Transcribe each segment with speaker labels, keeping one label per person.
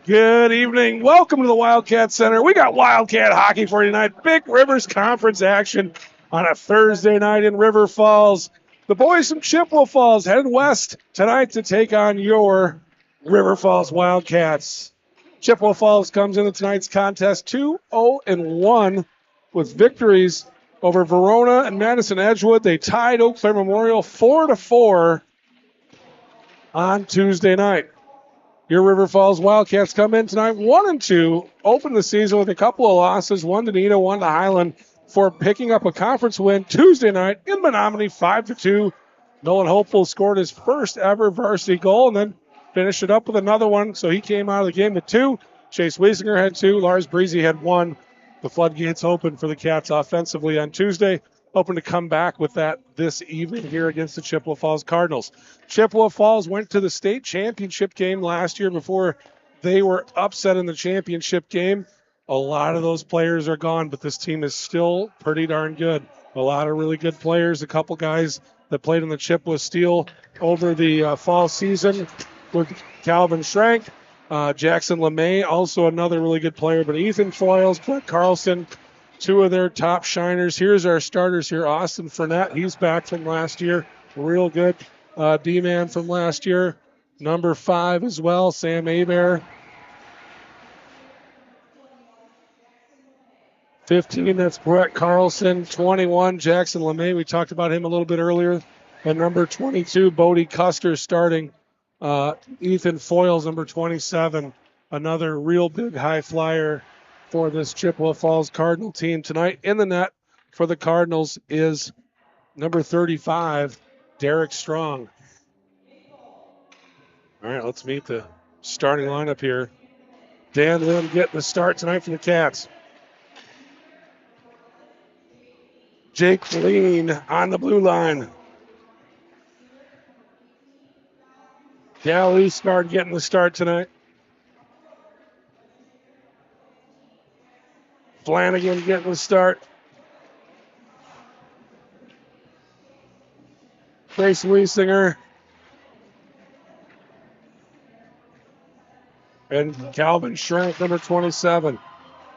Speaker 1: Good evening. Welcome to the Wildcat Center. We got Wildcat hockey for you tonight. Big Rivers Conference action on a Thursday night in River Falls. The boys from Chippewa Falls headed west tonight to take on your River Falls Wildcats. Chippewa Falls comes into tonight's contest 2-0-1 with victories over Verona and Madison Edgewood. They tied Eau Claire Memorial 4-4 on Tuesday night. Your River Falls Wildcats come in tonight 1-2, open the season with a couple of losses, one to Nita, one to Highland, for picking up a conference win Tuesday night in Menominee, 5-2. Nolan Hopeful scored his first ever varsity goal and then finished it up with another one. So he came out of the game with two. Chase Wiesinger had two. Lars Breezy had one. The floodgates open for the Cats offensively on Tuesday. Hoping to come back with that this evening here against the Chippewa Falls Cardinals. Chippewa Falls went to the state championship game last year before they were upset in the championship game. A lot of those players are gone, but this team is still pretty darn good. A lot of really good players. A couple guys that played in the Chippewa Steel over the fall season with Calvin Schrank. Jackson LeMay, also another really good player. But Ethan Foyles, Brett Carlson, two of their top shiners. Here's our starters here. Austin Fournette, he's back from last year. Real good D-man from last year. Number 5 as well, Sam Abear. 15, that's Brett Carlson. 21, Jackson LeMay. We talked about him a little bit earlier. And number 22, Bodie Custer starting. Ethan Foyles, number 27. Another real big high flyer for this Chippewa Falls Cardinal team. Tonight in the net for the Cardinals is number 35, Derek Strong. All right, let's meet the starting lineup here. Dan Lim getting the start tonight for the Cats. Jake Lean on the blue line. Cal Eastgard getting the start tonight. Flanagan getting the start. Grace Wiesinger. And Calvin Schrank, number 27.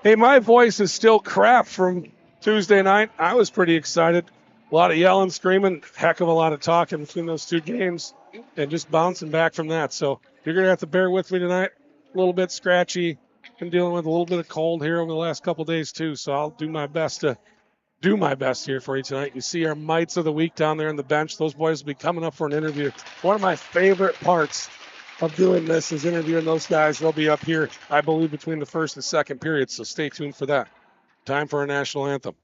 Speaker 1: Hey, my voice is still crap from Tuesday night. I was pretty excited. A lot of yelling, screaming, heck of a lot of talking between those two games, and just bouncing back from that. So you're going to have to bear with me tonight. A little bit scratchy. Been dealing with a little bit of cold here over the last couple days too, so I'll do my best here for you tonight. You see our mites of the week down there on the bench. Those boys will be coming up for an interview. One of my favorite parts of doing this is interviewing those guys. They'll be up here, I believe, between the first and second period, so stay tuned for that. Time for our national anthem.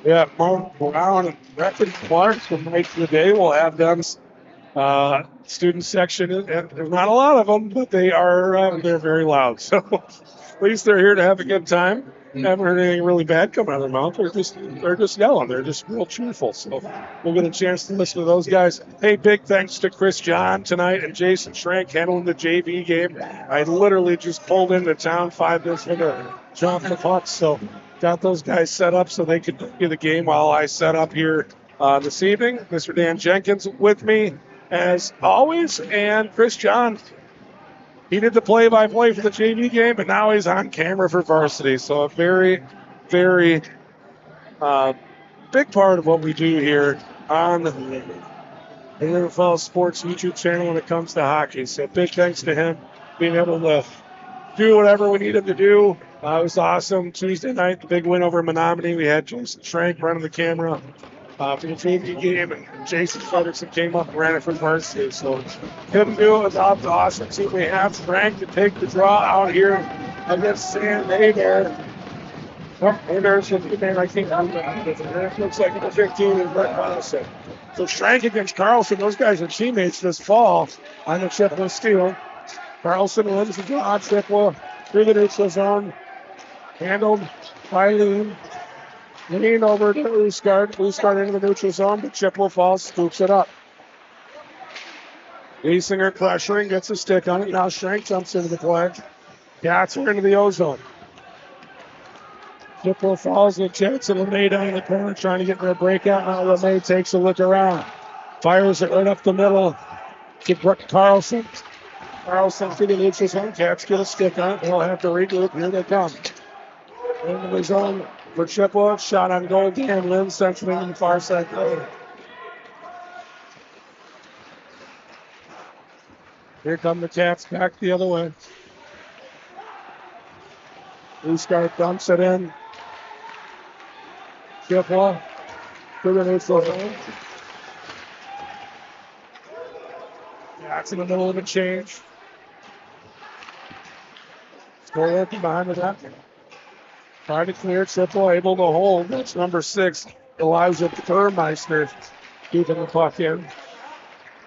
Speaker 1: Yeah, Mark Brown and Brecken Clark from Night of the Day will have them student section. And there's not a lot of them, but they're very loud. So at least they're here to have a good time. Haven't heard anything really bad come out of their mouth. They're just yelling. They're just real cheerful. So we'll get a chance to listen to those guys. Hey, big thanks to Chris John tonight and Jason Schrank handling the JV game. I literally just pulled into town 5 minutes ago. drop the puck. So got those guys set up so they could get the game while I set up here this evening. Mr. Dan Jenkins with me as always, and Chris John. He did the play-by-play for the JV game, but now he's on camera for varsity. So a very, very big part of what we do here on the River Falls Sports YouTube channel when it comes to hockey. So big thanks to him being able to do whatever we need him to do. It was awesome. Tuesday night, the big win over Menominee. We had Jason Schrank running the camera for the JV game, and Jason Frederickson came up and ran it from varsity. So him do it without the awesome team we have. Schrank to take the draw out here against San Abear. Oh, there's the name I think. It looks like the 15 is Brett Carlson. So Schrank against Carlson. Those guys are teammates this fall on the Chippewa Steel. Carlson wins the draw. Chippewa through the neutral zone. Handled by Lean. Lean over to Uskard. Uskard into the neutral zone, but Chippewa Falls scoops it up. Giesinger pressuring, gets a stick on it. Now Schrank jumps into the play. Gats her into the O-zone. Chippewa Falls with Jetson LeMay down in the corner trying to get their breakout. Now LeMay takes a look around. Fires it right up the middle to Carlson. Carlson to the neutral zone. Cats get a stick on it. They'll have to regroup. Here they come. Into the zone for Chippewa. Shot on goal. Dan Lynn centering in the far side. Here come the Cats back the other way. Uskart dumps it in. Chippewa to the neutral zone. That's in the middle of a change. Score looking behind the net. Trying to clear. Chippewa able to hold. That's number 6, Elijah Burmeister, keeping the puck in.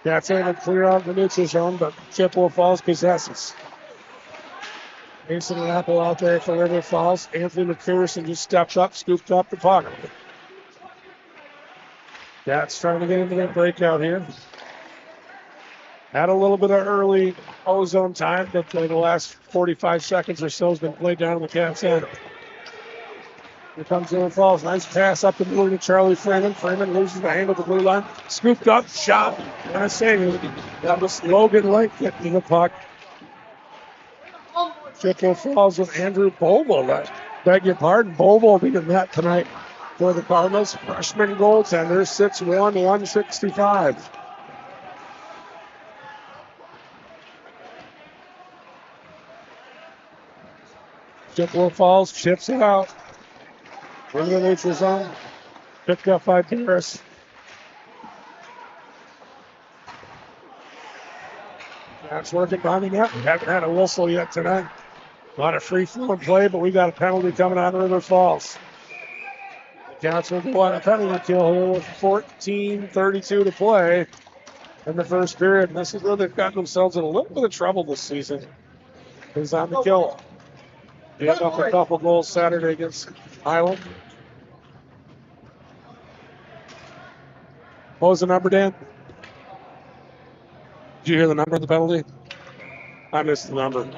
Speaker 1: That's able to clear out the neutral zone, but Chippewa Falls possesses. Mason Apple out there for River Falls. Anthony McPherson just stepped up, scooped up the puck. That's trying to get into that breakout here. Had a little bit of early O-zone time, but the last 45 seconds or so has been played down in the Cats' end. Here comes River Falls. Nice pass up the middle to Charlie Freeman. Freeman loses the handle of the blue line. Scooped up, shot, and a save. That was Logan Lake getting the puck. Chippewa Falls with Andrew Boble. Beg your pardon. Boble being in that tonight for the Cardinals. Freshman goaltender, 6'1", 165. Chippewa Falls chips it out. In the neutral zone. Picked up by Paris. That's working behind the net. We haven't had a whistle yet tonight. A lot of free-flowing play, but we got a penalty coming out of River Falls. The Cats will go on a penalty kill here with 14:32 to play in the first period. And this is where they've gotten themselves in a little bit of trouble this season. Is on the kill. Gave up a couple goals Saturday against Highland. What was the number, Dan? Did you hear the number of the penalty? I missed the number.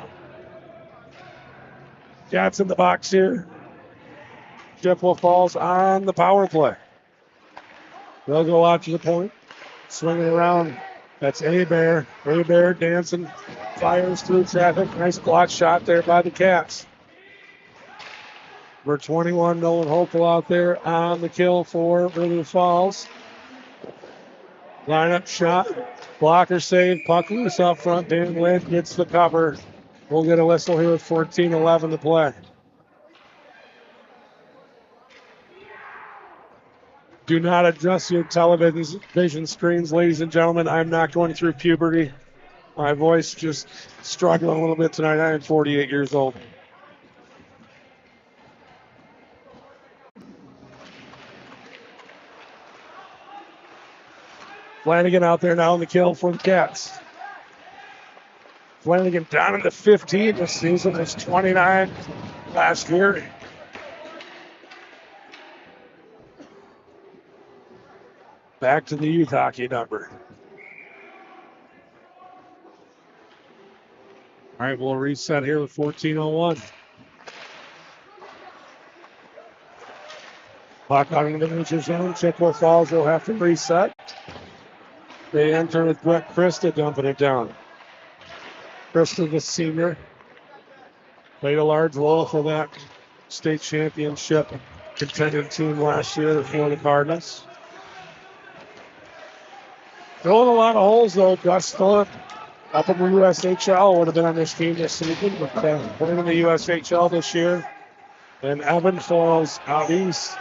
Speaker 1: Cats in the box here. Chippewa Falls on the power play. They'll go out to the point. Swinging around. That's A-Bear. A-Bear dancing. Fires through traffic. Nice block shot there by the Cats. Number 21, Nolan Hopeful out there on the kill for River Falls. Lineup shot. Blocker save. Puck loose up front. Dan Lynn gets the cover. We'll get a whistle here with 14:11 to play. Do not adjust your television screens, ladies and gentlemen. I'm not going through puberty. My voice just struggling a little bit tonight. I am 48 years old. Flanagan out there now in the kill for the Cats. Flanagan down in the 15 this season. Was 29 last year. Back to the youth hockey number. All right, we'll reset here with 14:01. Puck out into the neutral zone. Chippewa Falls will have to reset. They enter with Brett Krista dumping it down. Krista, the senior, played a large role for that state championship contending team last year for the Cardinals. Filling a lot of holes though. Gus Phillip up in the USHL would have been on this team this season, but playing in the USHL this year. And Evan Falls out east.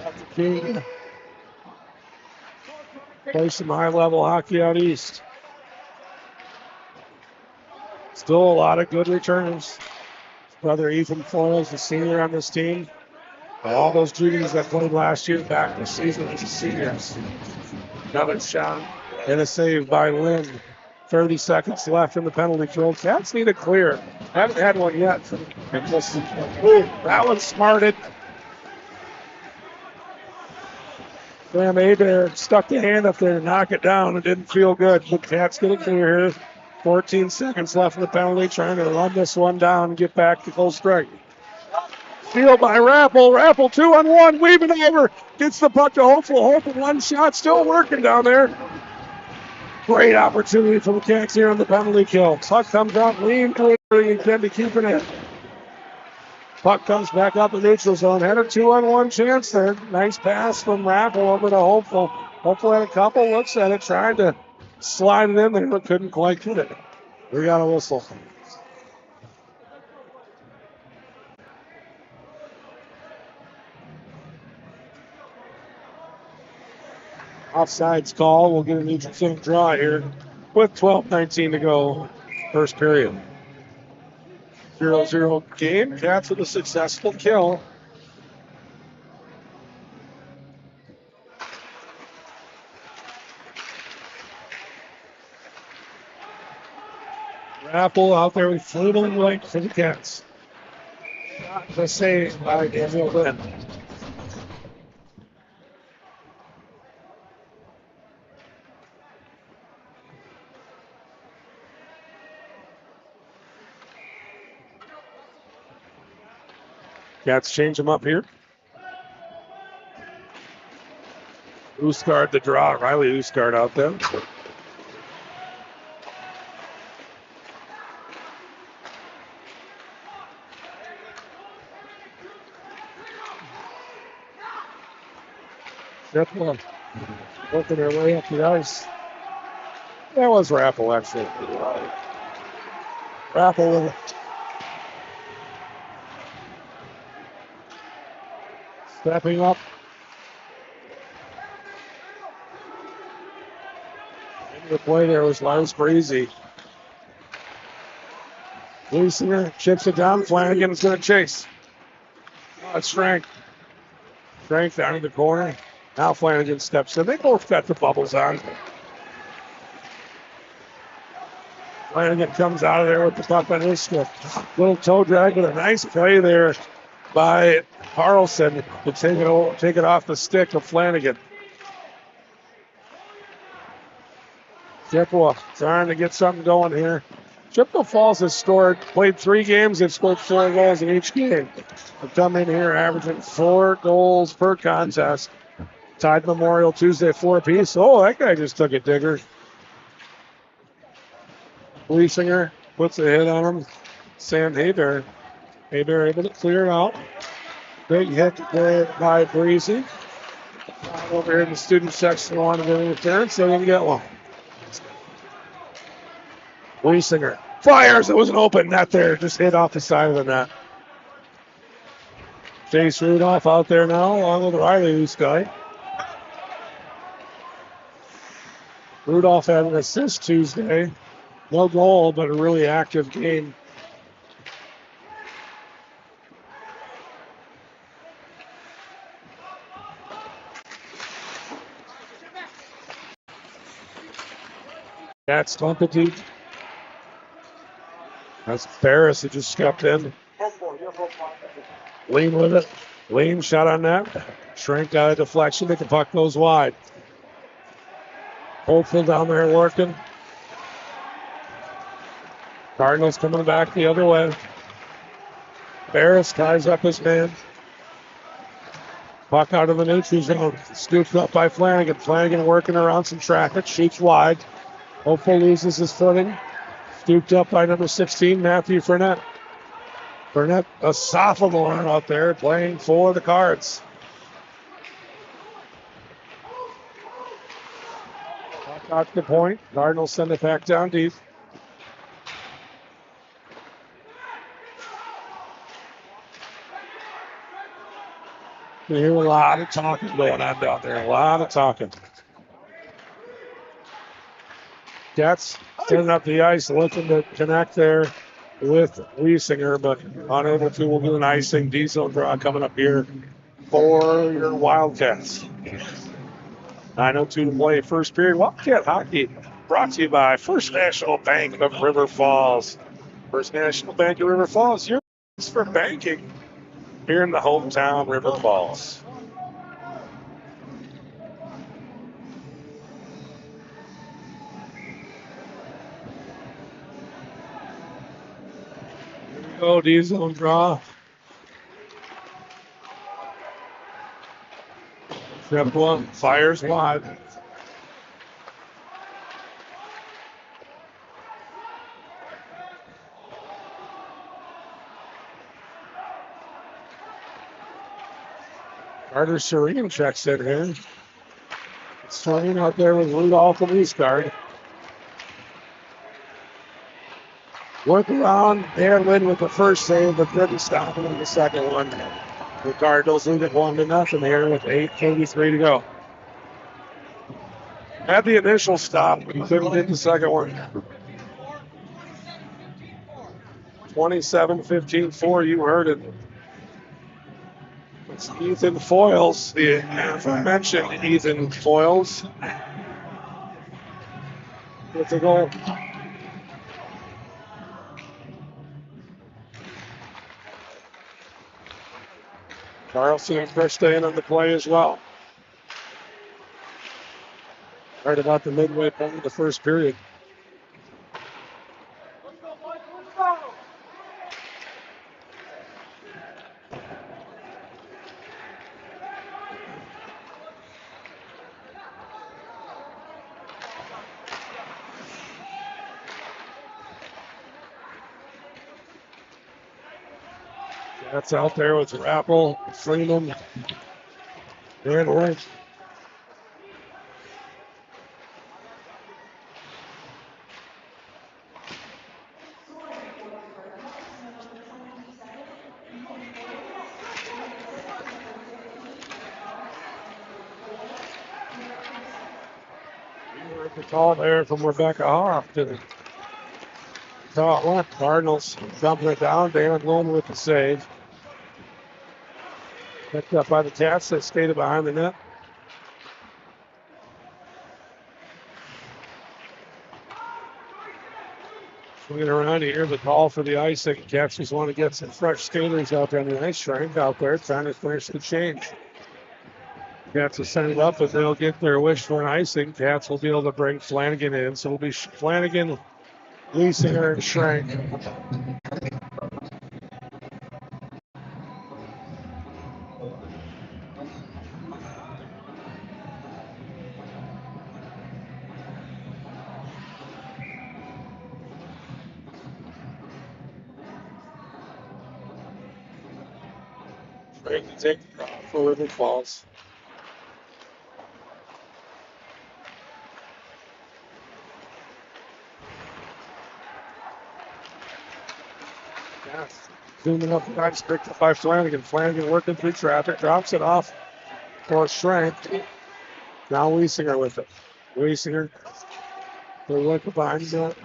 Speaker 1: Dr. King plays some high-level hockey out east. Still a lot of good returners. His brother Ethan Foyles, the senior on this team. All those juniors that played last year back this season as seniors. Another shot and a save by Lynn. 30 seconds left in the penalty kill. Cats need a clear. Haven't had one yet. That one smarted. Graham Abear stuck the hand up there to knock it down. It didn't feel good. But Cats get it clear here. 14 seconds left in the penalty. Trying to run this one down and get back to full strike. Steal by Rappel. Rappel 2-on-1. Weaving over. Gets the puck to Hopeful. Hopeful one shot. Still working down there. Great opportunity for the Cats here on the penalty kill. Puck comes out. Lean to it. Intend to keep it in. Puck comes back up in neutral zone. Had a 2-on-1 chance there. Nice pass from Rappel over to Hopeful. Hopeful had a couple looks at it. Tried to slide it in there, but couldn't quite get it. We got a whistle. Offsides call. We'll get a neutral zone draw here with 12:19 to go. First period. 0-0 game. Cats with a successful kill. Rappel out there with fleeting right for the Cats. Not the save by Daniel Lynn. Cats change them up here. Usgard the draw. Riley Usgard out there. Chippewa working their way up the ice. That was Rappel, actually. Rappel with it. Stepping up. Into the play there was Lars Breezy. Lucinger chips it down. Flanagan's going to chase. Oh, it's Frank. Frank down in the corner. Now Flanagan steps in. They both got the bubbles on. Flanagan comes out of there with the puck on his stick. Little toe drag, but a nice play there by Carlson to take it off the stick of Flanagan. Chippewa trying to get something going here. Chippewa Falls has played 3 games, they've scored 4 goals in each game. They've come in here averaging 4 goals per contest. Tied Memorial Tuesday 4 apiece. Oh, that guy just took a digger. Leisinger puts a hit on him. Sam Haber. Haber able to clear it out. Big hit there by Breezy. Over here in the student section wanted an interference. They didn't get one. Leisinger fires. It was an open net there. Just hit off the side of the net. Chase Rudolph out there now along with Riley Uskai. Rudolph had an assist Tuesday. No goal, but a really active game. That's Tumpity. That's Ferris who just stepped in. Lean with it. Lean shot on that. Shrink out of deflection, but the puck goes wide. Hopeful down there working. Cardinals coming back the other way. Barris ties up his man. Puck out of the neutral zone. Scooped up by Flanagan. Flanagan working around some traffic. Shoots wide. Hopeful loses his footing. Scooped up by number 16, Matthew Fournette. Fournette, a sophomore out there playing for the Cards. Puck out to point. Cardinals send it back down deep. You hear a lot of talking going on down there. A lot of talking. Cats sending up the ice, looking to connect there with Wiesinger, but unable to. We'll do an icing D-zone draw coming up here for your Wildcats. 9:02 to play, first period. Wildcat hockey brought to you by First National Bank of River Falls. First National Bank of River Falls, your place for banking here in the hometown River Falls. Here we go, D-zone draw. Chippewa fires wide. Carter Serene checks in here. Serene out there with Rudolph and Eastgard. Work around, Aaron with the first save, but couldn't stop him in the second one. The Cardinals lead it 1-0 here with 8:33 to go. Had the initial stop, but he couldn't get the second one. 27-15-4, you heard it. It's Ethan Foyles, the aforementioned Ethan Foyles, with the goal. Carlson and Christian on the play as well. Right about the midway point of the first period. That's out there with Rappel, Freeman, and Lynch. The call there from Rebecca Hoff to the top left. Cardinals dumping it down. Dan Bloom with the save. Picked up by the Cats that skated behind the net. Swinging around here, the call for the icing. Cats just want to get some fresh skaters out there on the ice rink out there trying to finish the change. Cats will send it up, but they'll get their wish for an icing. Cats will be able to bring Flanagan in. So it'll be Flanagan, Wiesinger, and Schrank. Schrank to take the draw for River Falls. Zooming up the ice, picked up by Flanagan. Flanagan working through traffic, drops it off for Schrank. Now Wiesinger with it. Wiesinger, they're looking behind the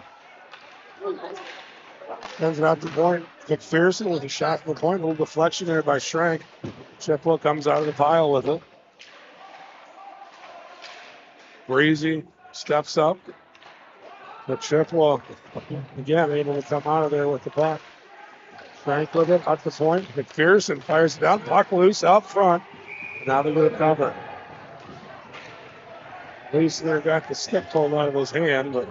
Speaker 1: sends it out to point. McPherson with a shot from the point. A little deflection there by Schrank. Chippewa comes out of the pile with it. Breezy steps up. But Chippewa, again, able to come out of there with the puck. Schrank with it, up the point. McPherson fires it down, puck loose out front. Now they're going to cover. Wiesinger got the stick pulled out of his hand, but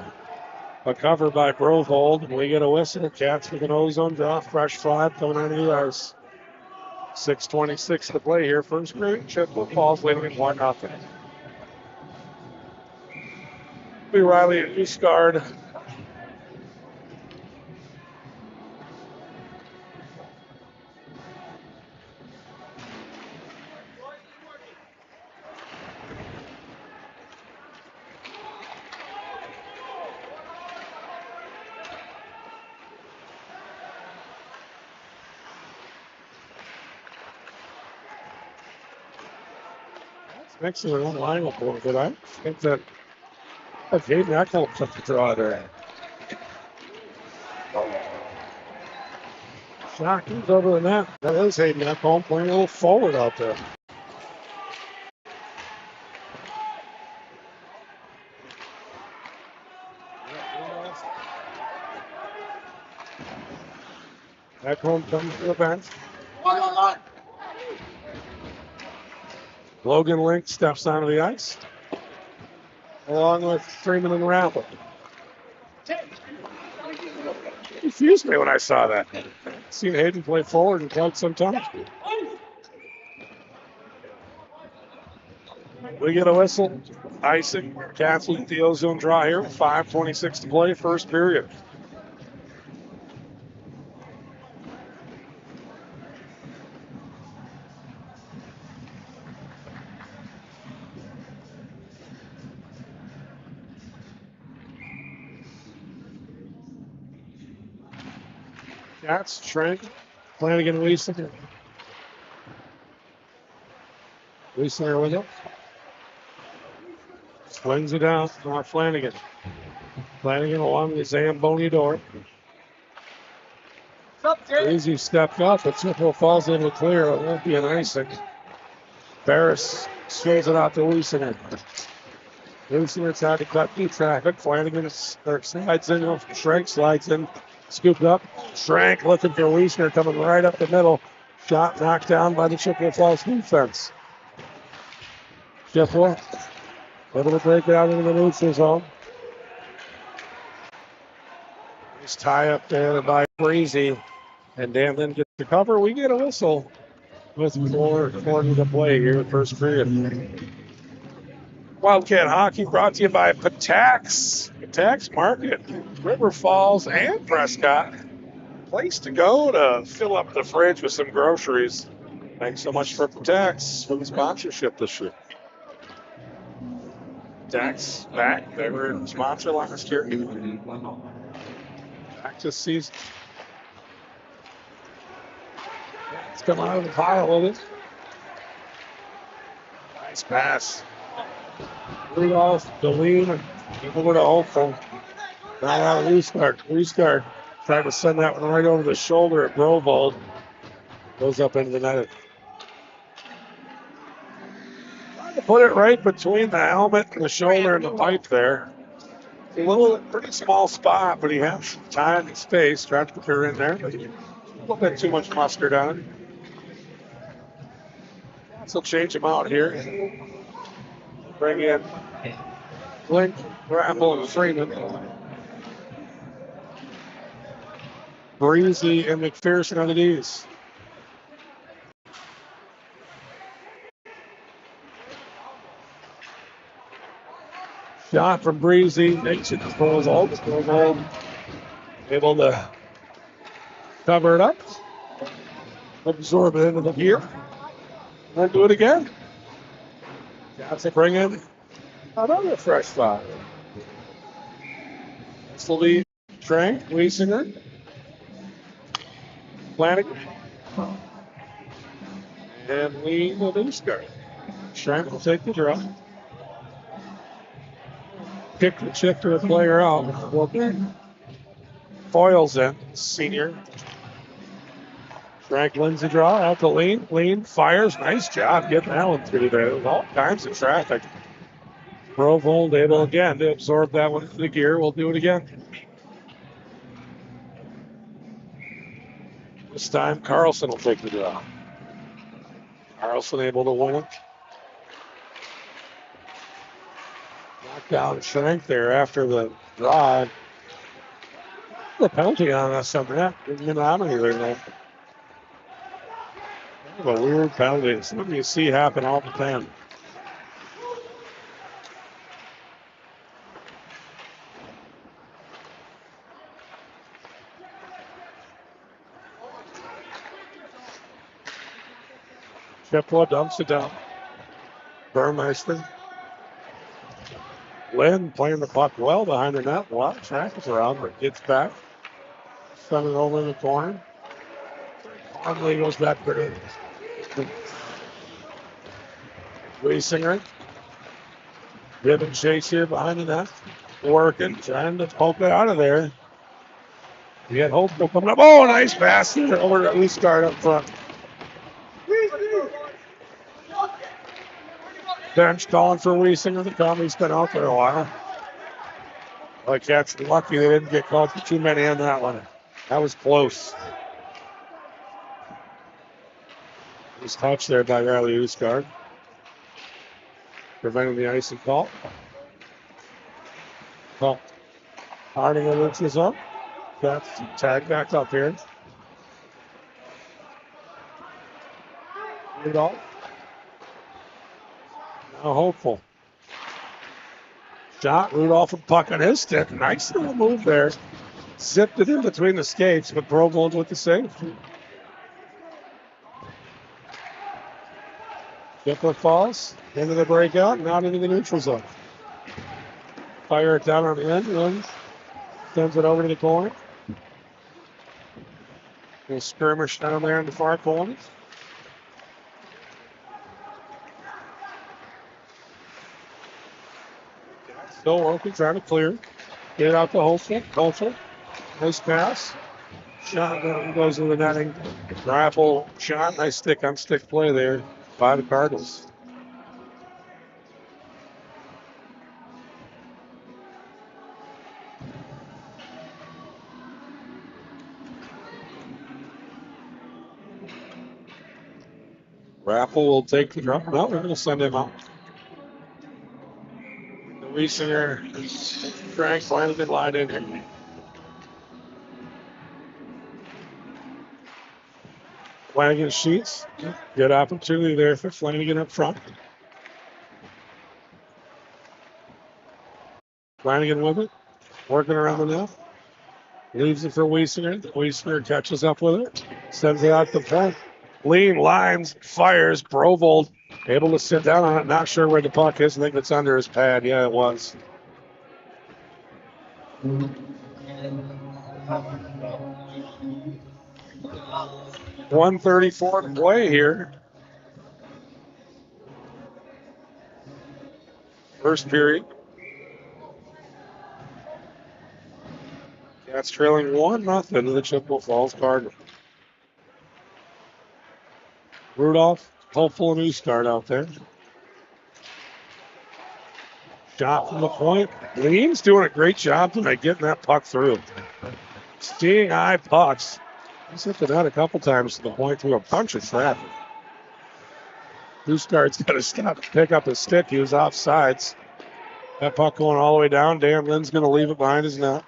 Speaker 1: A cover by Brovold, and we get a whistle. Cats with an ozone draw. Fresh flag coming on the ice. 6:26 to play here. First period. Chippewa Falls leading at 1-0. B. Riley at East Guard. Mixing their own lineup a little bit. I think that Hayden Eckholm took the draw there. Shot comes over the net. That is Hayden Eckholm playing a little forward out there. Eckholm comes to the bench. Logan Link steps onto the ice, along with Freeman and Raffle. Confused me when I saw that. Seen Hayden play forward in quite some time. We get a whistle. Icing. Cats with the ozone draw here. 5:26 to play, first period. Cats, Trent, Flanagan, Wiesner. Wiesner with it. Swings it out to Flanagan. Flanagan along the Zamboni door. Easy stepped up, but Chippewa Falls able to clear. It won't be an icing. Barris swings it out to Wiesner. Wiesner tried to cut through traffic. Flanagan slides in. Schrank slides in. Scooped up. Schrank looking for Wiesner coming right up the middle. Shot knocked down by the Chippewa Falls defense. Chippewa able to break it out into the neutral zone. Nice tie up there by Breezy. And Dan then gets the cover. We get a whistle with 4:40 to play here in the first period. Wildcat Hockey brought to you by Patax. Patax Market, River Falls, and Prescott. Place to go to fill up the fridge with some groceries. Thanks so much for Patax for the sponsorship this year. Patax back. They were a sponsor last year. Back this season. It's coming out of the pile with it. Nice pass. Rudolph, Deline, over to Olson. Now out of Restart. Restart. Tried to send that one right over the shoulder at Brovold. Goes up into the net. Tried to put it right between the helmet and the shoulder and the pipe there. A pretty small spot, but he has time and space. Tried to put her in there, but a little bit too much mustard on it. So change him out here. Bring in Blink, Raffle, and Freeman. Breezy and McPherson on the D's. Shot from Breezy. Makes it disposal. Able to cover it up. Absorb it into the gear. And do it again. Got to bring in another fresh spot. This will be Trank, Wiesinger, Flanagan, and Lee Levinsker. Trank will take the draw. Kick the chip to the player out. Well, Foils in, senior. Frank wins the draw out to Lean. Lean fires. Nice job getting that one through there. There's all kinds of traffic. Brovold able again to absorb that one into the gear. We'll do it again. This time Carlson will take the draw. Carlson able to win it. Knocked down Schrank there after the draw. The penalty on us on that. Didn't get on anything there. Kind of a weird penalty. It's something you see happen all the time. Chippewa dumps it down. Burmeister. Lynn playing the puck well behind the net. A lot of traffic around, but gets back. Send it over in the corner. Conley goes back there. Wiesinger. Ribbon chase here behind the net. Working, trying to poke it out of there. We had hope for coming up. Oh, nice pass there over to Wildcat up front. Bench calling for Wiesinger to come. He's been out for a while. Wildcats lucky they didn't get called for too many on that one. That was close. Was touched there by Riley Wildcat, preventing the icing call. Well, Harding reaches up. That's tag back up here. Rudolph. Now hopeful. Shot. Rudolph and puck on his stick. Nice little move there. Zipped it in between the skates, but Brovold with the save. Chippewa falls into the breakout, not into the neutral zone. Fire it down on the end. Lynn sends it over to the corner. Little skirmish down there in the far corner. Still working, trying to clear. Get it out to Holzer. Nice pass. Shot goes in the netting. Rifle shot. Nice stick on stick play there by the Cardinals. Raffle will take the drop. No, we're going to send him out. The Wiesinger, Frank Flanagan line in here. Flanagan sheets. Good opportunity there for Flanagan up front. Flanagan with it. Working around the net. Leaves it for Wiesinger. Wiesinger catches up with it. Sends it out the point. Lean lines, fires. Brovold able to sit down on it. Not sure where the puck is. I think it's under his pad. Yeah, it was. 1:34 to play here. First period. Cats trailing 1-0 to the Chippewa Falls Cardinals. Rudolph, hopeful and Wildcat out there. Shot from the point. Lean's doing a great job tonight getting that puck through. Seeing high pucks. He's hit the net a couple times to the point through a bunch of traffic. Wildcat's got to stop, pick up his stick. He was offsides. That puck going all the way down. Dan Lynn's going to leave it behind his net.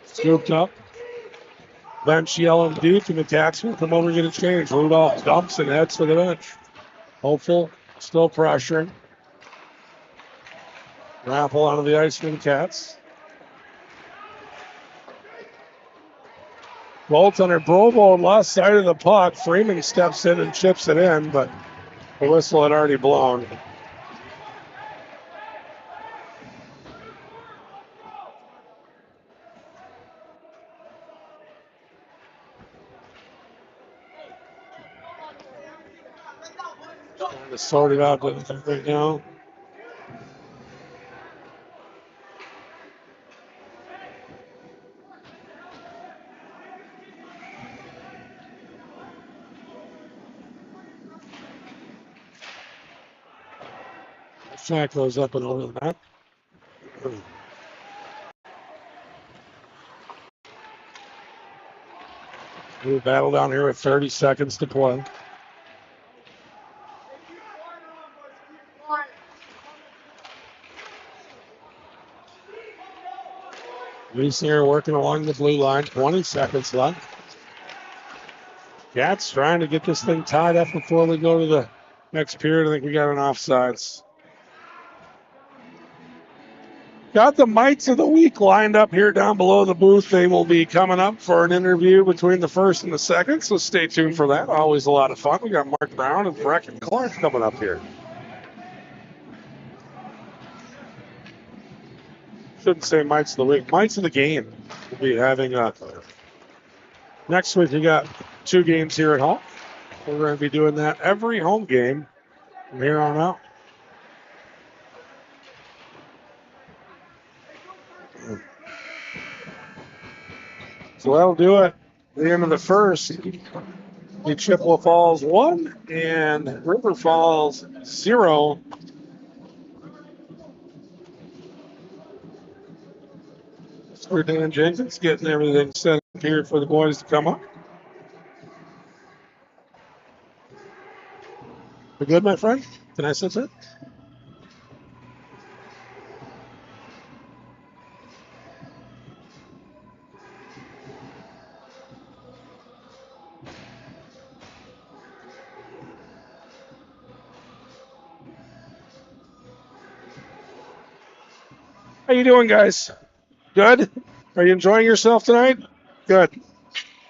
Speaker 1: Scooped up. Bench yelling deep, and the Cats will come over and get a change. Rudolph dumps and heads for the bench. Hopeful, still pressuring. Raffle onto the ice for the Cats. Goaltender Brovold lost sight of the puck. Freeman steps in and chips it in, but the whistle had already blown. Trying to sort it out right now. Shot goes up and over the net. We battle down here with 30 seconds to play. Reesinger working along the blue line. 20 seconds left. Cats trying to get this thing tied up before we go to the next period. I think we got an offsides. Got the mites of the week lined up here down below the booth. They will be coming up for an interview between the first and the second, so stay tuned for that. Always a lot of fun. We got Mark Brown and Brecken Clark coming up here. Shouldn't say mites of the week. Mites of the game. We'll be having next week. We got 2 games here at home. We're going to be doing that every home game from here on out. So that'll do it. The end of the first. The Chippewa Falls 1 and River Falls 0. Mr. Dan Jenkins getting everything set up here for the boys to come up. We good, my friend? Can I sit it? How you doing, guys? Good? Are you enjoying yourself tonight? Good.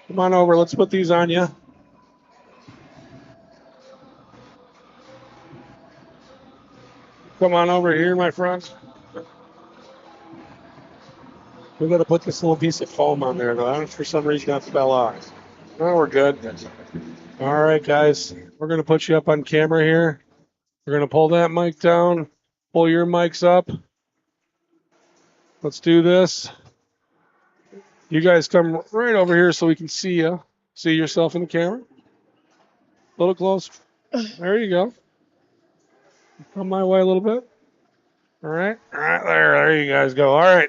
Speaker 1: Come on over. Let's put these on you. Come on over here, my friend. We're going to put this little piece of foam on there, though. I don't know, for some reason that fell off. Oh, we're good. All right, guys. We're going to put you up on camera here. We're going to pull that mic down. Pull your mics up. Let's do this. You guys come right over here so we can see you. See yourself in the camera. A little close. There you go. Come my way a little bit. All right. All right. There you guys go. All right.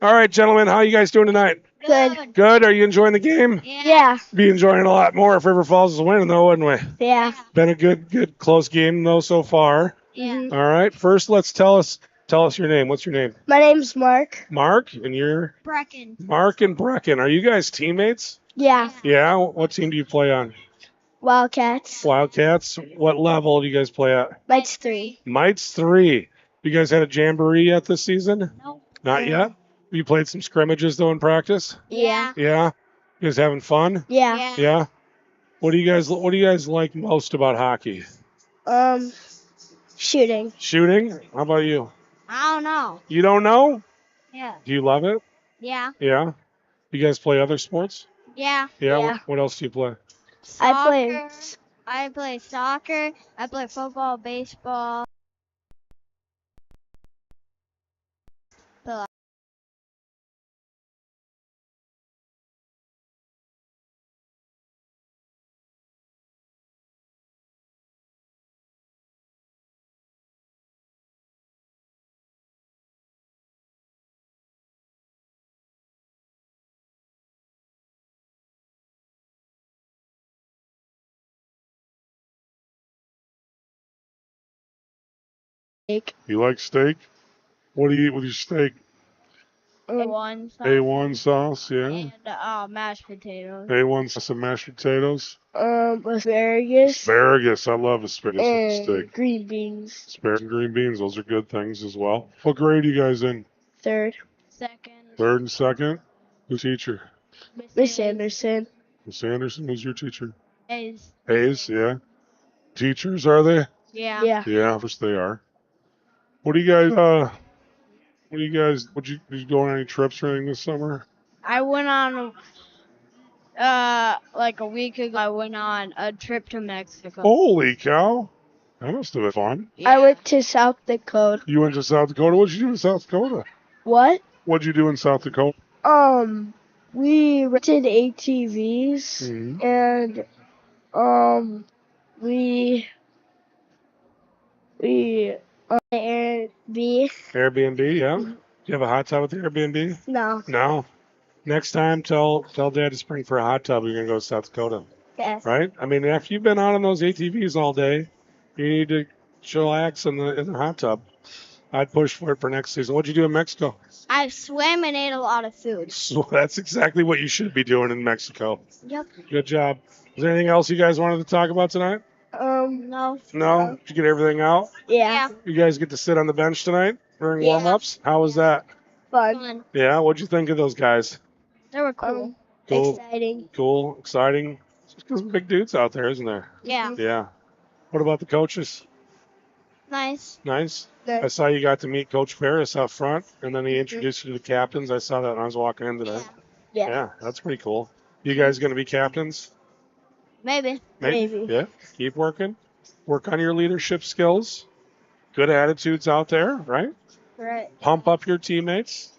Speaker 1: All right, gentlemen. How you guys doing tonight?
Speaker 2: Good.
Speaker 1: Good. Are you enjoying the game?
Speaker 2: Yeah.
Speaker 1: Be enjoying it a lot more if River Falls is winning, though, wouldn't we?
Speaker 2: Yeah.
Speaker 1: Been a good, close game, though, so far.
Speaker 2: Yeah.
Speaker 1: All right. First, let's tell us your name. What's your name?
Speaker 2: My name's Mark.
Speaker 1: Mark, and you're?
Speaker 2: Brecken.
Speaker 1: Mark and Brecken. Are you guys teammates?
Speaker 2: Yeah.
Speaker 1: Yeah. What team do you play on?
Speaker 2: Wildcats.
Speaker 1: Wildcats. What level do you guys play at?
Speaker 2: Mites 3.
Speaker 1: Mites 3. You guys had a jamboree yet this season?
Speaker 2: No.
Speaker 1: Not yet? You played some scrimmages, though, in practice?
Speaker 2: Yeah.
Speaker 1: Yeah? You guys having fun?
Speaker 2: Yeah.
Speaker 1: Yeah? What do you guys like most about hockey?
Speaker 2: Shooting.
Speaker 1: Shooting? How about you?
Speaker 2: I don't know.
Speaker 1: You don't know?
Speaker 2: Yeah.
Speaker 1: Do you love it?
Speaker 2: Yeah.
Speaker 1: Yeah? You guys play other sports?
Speaker 2: Yeah.
Speaker 1: Yeah?
Speaker 2: Yeah.
Speaker 1: What else do you play?
Speaker 2: I play soccer. I play football, baseball.
Speaker 1: You like steak? What do you eat with your steak?
Speaker 2: A1 sauce.
Speaker 1: A1 sauce, yeah.
Speaker 2: And mashed potatoes.
Speaker 1: A1 sauce and mashed potatoes.
Speaker 2: Asparagus.
Speaker 1: Asparagus. I love asparagus with steak.
Speaker 2: Green beans.
Speaker 1: Asparagus and green beans. Those are good things as well. What grade are you guys in?
Speaker 2: Third. Second.
Speaker 1: Third and second? Who's teacher?
Speaker 2: Miss Anderson.
Speaker 1: Miss Anderson. Who's your teacher?
Speaker 2: Hayes.
Speaker 1: Hayes, yeah. Teachers, are they?
Speaker 2: Yeah. Yeah.
Speaker 1: Yeah, of course they are. Did you go on any trips or anything this summer?
Speaker 2: I went on like a week ago. I went on a trip to Mexico.
Speaker 1: Holy cow. That must have been fun.
Speaker 2: Yeah. I went to South Dakota.
Speaker 1: You went to South Dakota? What'd you do in South Dakota?
Speaker 2: What?
Speaker 1: What'd you do in South Dakota?
Speaker 2: We rented ATVs and we Airbnb.
Speaker 1: Airbnb, yeah. Do you have a hot tub with the Airbnb?
Speaker 2: No.
Speaker 1: No. Next time, tell Dad to spring for a hot tub. You're gonna go to South Dakota,
Speaker 2: Yes.
Speaker 1: right? I mean, after you've been out on those ATVs all day, you need to chillax in the hot tub. I'd push for it for next season. What'd you do in Mexico?
Speaker 2: I swam and ate a lot of food.
Speaker 1: So that's exactly what you should be doing in Mexico.
Speaker 2: Yep.
Speaker 1: Good job. Is there anything else you guys wanted to talk about tonight?
Speaker 2: No.
Speaker 1: No? Did you get everything out?
Speaker 2: Yeah.
Speaker 1: You guys get to sit on the bench tonight during
Speaker 2: Yeah.
Speaker 1: warm-ups? How was that?
Speaker 2: Fun.
Speaker 1: Yeah, what'd you think of those guys?
Speaker 2: They were cool.
Speaker 1: Cool.
Speaker 2: Exciting.
Speaker 1: Cool, exciting. There's some big dudes out there, isn't there?
Speaker 2: Yeah.
Speaker 1: Yeah. What about the coaches?
Speaker 2: Nice.
Speaker 1: Nice.
Speaker 2: Good.
Speaker 1: I saw you got to meet Coach Ferris up front, and then he introduced you to the captains. I saw that when I was walking in today.
Speaker 2: Yeah.
Speaker 1: Yeah, that's pretty cool. You guys going to be captains?
Speaker 2: Maybe.
Speaker 1: Yeah. Keep working. Work on your leadership skills. Good attitudes out there, right?
Speaker 2: Right.
Speaker 1: Pump up your teammates.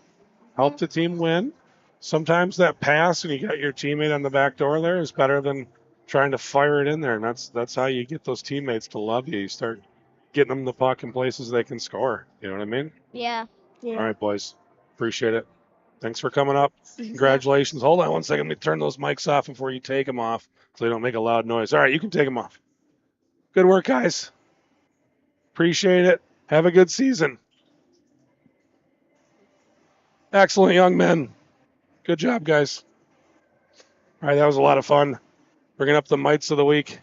Speaker 1: Help the team win. Sometimes that pass and you got your teammate on the back door there is better than trying to fire it in there. And that's how you get those teammates to love you. You start getting them the puck in places they can score. You know what I mean?
Speaker 2: Yeah.
Speaker 1: All right, boys. Appreciate it. Thanks for coming up. Congratulations. Hold on one second. Let me turn those mics off before you take them off so they don't make a loud noise. All right, you can take them off. Good work, guys. Appreciate it. Have a good season. Excellent, young men. Good job, guys. All right, that was a lot of fun. Bringing up the mites of the week.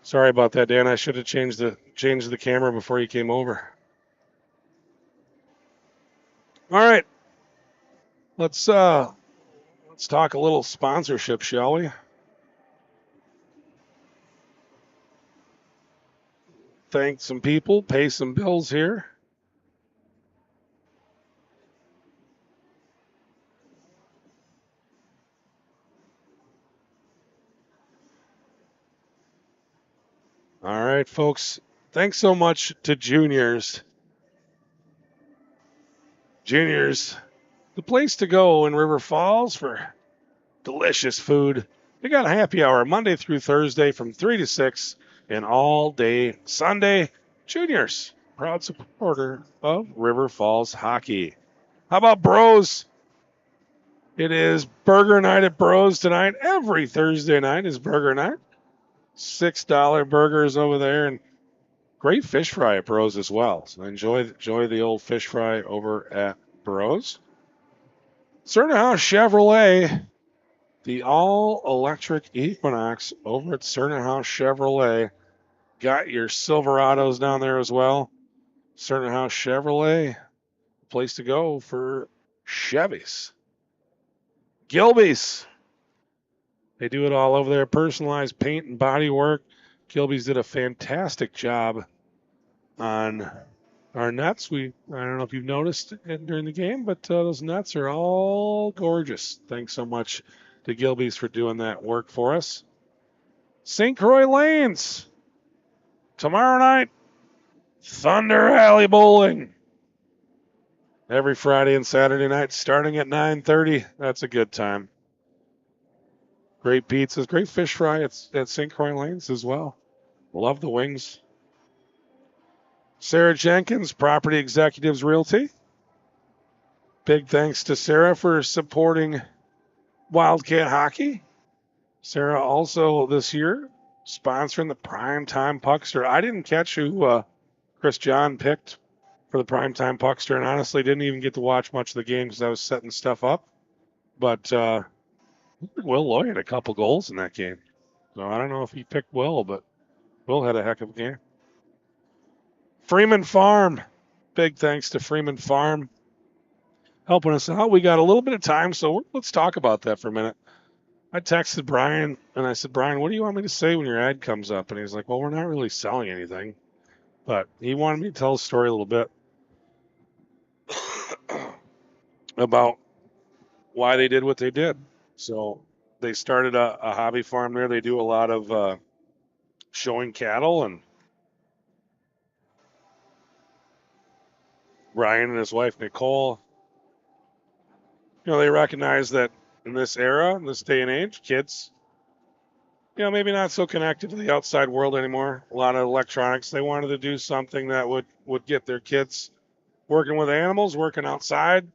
Speaker 1: Sorry about that, Dan. I should have changed the camera before you came over. All right. Let's talk a little sponsorship, shall we? Thank some people, pay some bills here. All right, folks. Thanks so much to Juniors. Juniors, the place to go in River Falls for delicious food. They got a happy hour Monday through Thursday from 3 to 6 and all day Sunday. Juniors, proud supporter of River Falls hockey. How about Bros? It is burger night at Bros tonight. Every Thursday night is burger night. $6 burgers over there and great fish fry at Bros as well. So enjoy the old fish fry over at Bros. Certain House Chevrolet, the all-electric Equinox over at Certain House Chevrolet. Got your Silverados down there as well. Certain House Chevrolet, place to go for Chevys. Gilby's, they do it all over there. Personalized paint and body work. Gilby's did a fantastic job on our nets. I don't know if you've noticed it during the game, but those nets are all gorgeous. Thanks so much to Gilby's for doing that work for us. St. Croix Lanes. Tomorrow night, Thunder Alley Bowling. Every Friday and Saturday night, starting at 9:30. That's a good time. Great pizzas, great fish fry at St. Croix Lanes as well. Love the wings. Sarah Jenkins, Property Executives Realty. Big thanks to Sarah for supporting Wildcat Hockey. Sarah also this year sponsoring the Primetime Puckster. I didn't catch who Chris John picked for the Primetime Puckster, and honestly didn't even get to watch much of the game because I was setting stuff up. But Will Loy had a couple goals in that game. So I don't know if he picked Will, but Will had a heck of a game. Freeman Farm. Big thanks to Freeman Farm helping us out. We got a little bit of time, so let's talk about that for a minute. I texted Brian, and I said, Brian, what do you want me to say when your ad comes up? And he's like, well, we're not really selling anything. But he wanted me to tell a story a little bit about why they did what they did. So they started a hobby farm there. They do a lot of showing cattle, and Ryan and his wife, Nicole, they recognize that in this era, in this day and age, kids, maybe not so connected to the outside world anymore. A lot of electronics. They wanted to do something that would get their kids working with animals, working outside.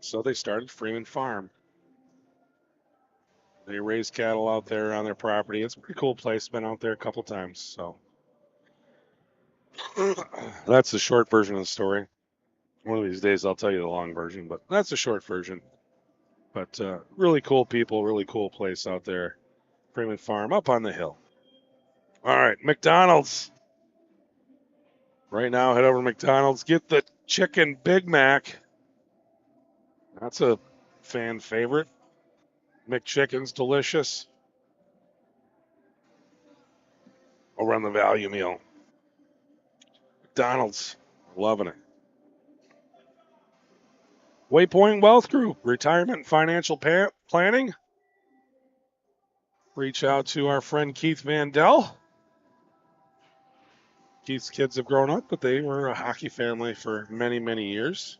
Speaker 1: So they started Freeman Farm. They raise cattle out there on their property. It's a pretty cool place. Been out there a couple times. So That's the short version of the story. One of these days I'll tell you the long version, but that's the short version. But really cool people, really cool place out there. Freeman Farm up on the hill. All right, McDonald's. Right now, head over to McDonald's. Get the chicken Big Mac. That's a fan favorite. McChicken's delicious. Over on the value meal. McDonald's. Loving it. Waypoint Wealth Group. Retirement and financial planning. Reach out to our friend Keith Vandell. Keith's kids have grown up, but they were a hockey family for many, many years.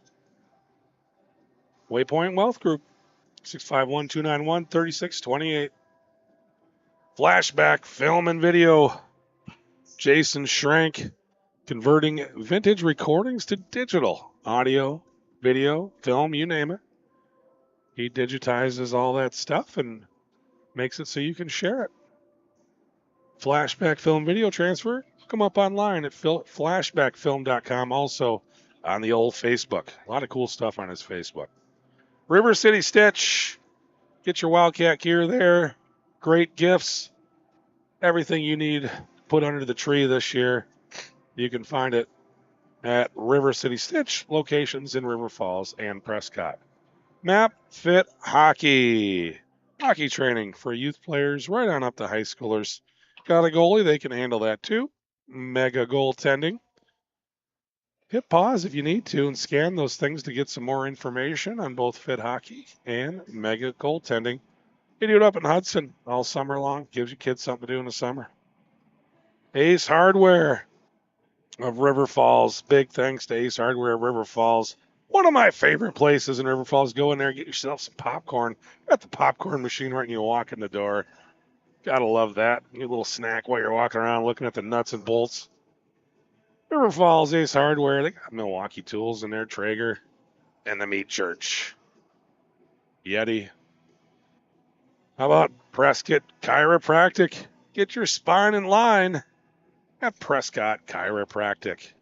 Speaker 1: Waypoint Wealth Group. 651-291-3628. Flashback film and video. Jason Schrank converting vintage recordings to digital. Audio, video, film, you name it. He digitizes all that stuff and makes it so you can share it. Flashback film video transfer. Look him up online at flashbackfilm.com. Also on the old Facebook. A lot of cool stuff on his Facebook. River City Stitch. Get your Wildcat gear there. Great gifts. Everything you need put under the tree this year. You can find it at River City Stitch, locations in River Falls and Prescott. Map Fit Hockey. Hockey training for youth players right on up to high schoolers. Got a goalie, they can handle that too. Mega goaltending. Hit pause if you need to and scan those things to get some more information on both Fit Hockey and Mega goaltending. They do it up in Hudson all summer long. Gives you kids something to do in the summer. Ace Hardware of River Falls. Big thanks to Ace Hardware of River Falls. One of my favorite places in River Falls. Go in there, get yourself some popcorn. Got the popcorn machine right when you walk in the door. Gotta love that. Get a little snack while you're walking around looking at the nuts and bolts. River Falls Ace Hardware. They got Milwaukee tools in there, Traeger, and the Meat Church. Yeti. How about Prescott Chiropractic? Get your spine in line at Prescott Chiropractic.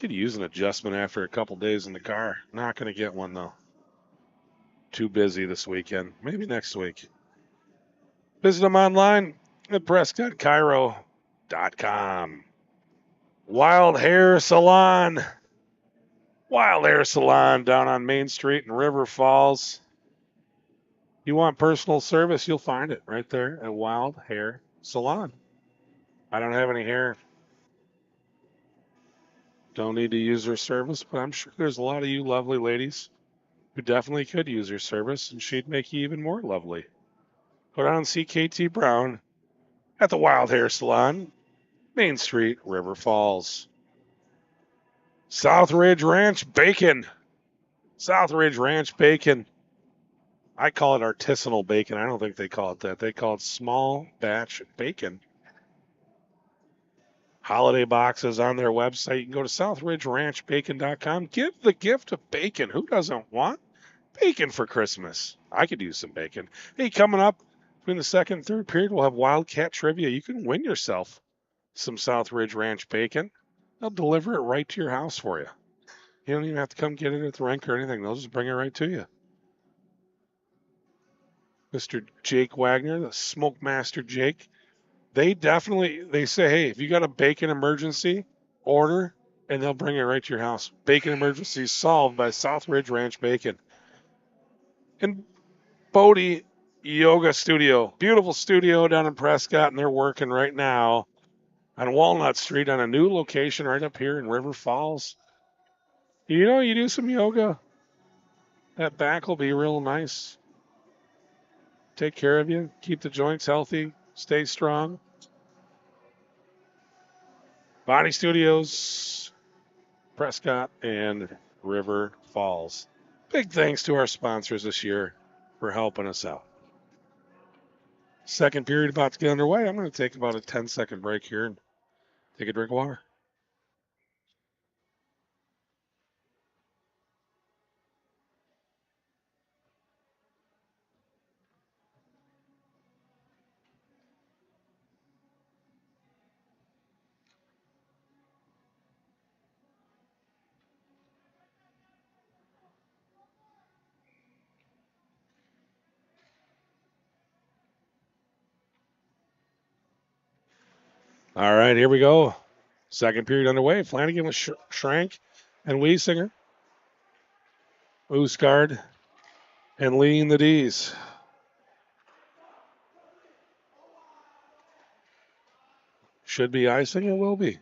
Speaker 1: Could use an adjustment after a couple days in the car. Not going to get one, though. Too busy this weekend. Maybe next week. Visit them online at PrescottChiro.com. Wild Hair Salon. Wild Hair Salon down on Main Street in River Falls. You want personal service, you'll find it right there at Wild Hair Salon. I don't have any hair. Don't need to use their service, but I'm sure there's a lot of you lovely ladies who definitely could use your service, and she'd make you even more lovely. Go down and see KT Brown at the Wild Hair Salon, Main Street, River Falls. South Ridge Ranch Bacon. South Ridge Ranch Bacon. I call it artisanal bacon. I don't think they call it that. They call it small batch bacon. Holiday boxes on their website. You can go to southridgeranchbacon.com. Give the gift of bacon. Who doesn't want bacon for Christmas? I could use some bacon. Hey, coming up between the second and third period, we'll have Wildcat Trivia. You can win yourself some South Ridge Ranch bacon. They'll deliver it right to your house for you. You don't even have to come get it at the rink or anything. They'll just bring it right to you. Mr. Jake Wagner, the Smoke Master Jake, they say, hey, if you got a bacon emergency, order, and they'll bring it right to your house. Bacon emergencies solved by South Ridge Ranch Bacon. And Bodie Yoga Studio, beautiful studio down in Prescott, and they're working right now on Walnut Street on a new location right up here in River Falls. You know, you do some yoga, that back will be real nice. Take care of you, keep the joints healthy, stay strong. Body Studios, Prescott, and River Falls. Big thanks to our sponsors this year for helping us out. Second period about to get underway. I'm going to take about a 10-second break here and take a drink of water. All right, here we go. Second period underway. Flanagan with Schrank and Wiesinger. Usgard and leading the D's. Should be icing, it will be.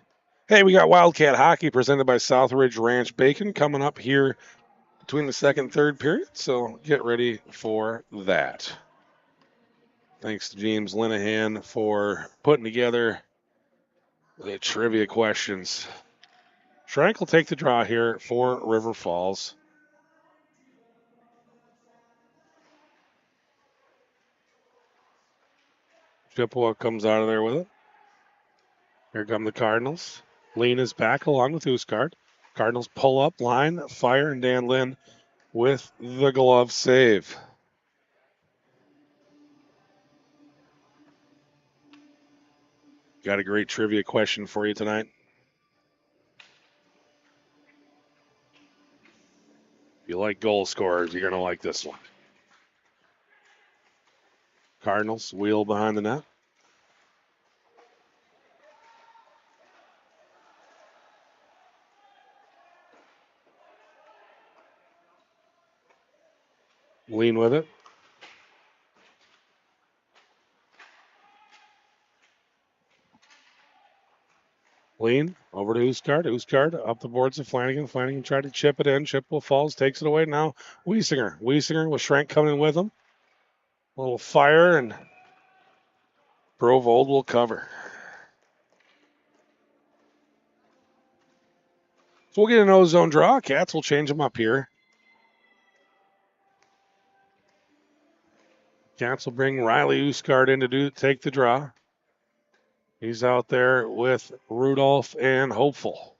Speaker 1: Hey, we got Wildcat Hockey presented by Southridge Ranch Bacon coming up here between the second and third period, so get ready for that. Thanks to James Linehan for putting together the trivia questions. Schrank will take the draw here for River Falls. Chippewa comes out of there with it. Here come the Cardinals. Lean is back along with Usgard. Cardinals pull up, line, fire, and Dan Lynn with the glove save. Got a great trivia question for you tonight. If you like goal scorers, you're going to like this one. Cardinals wheel behind the net. Lean with it. Lean over to Usgard. Usgard up the boards of Flanagan. Flanagan tried to chip it in. Chippewa Falls takes it away. Now Wiesinger. Wiesinger with Schrank coming in with him. A little fire, and Brovold will cover. So we'll get an O-zone draw. Cats will change them up here. Cats will bring Riley Usgard in to take the draw. He's out there with Rudolph and Hopeful.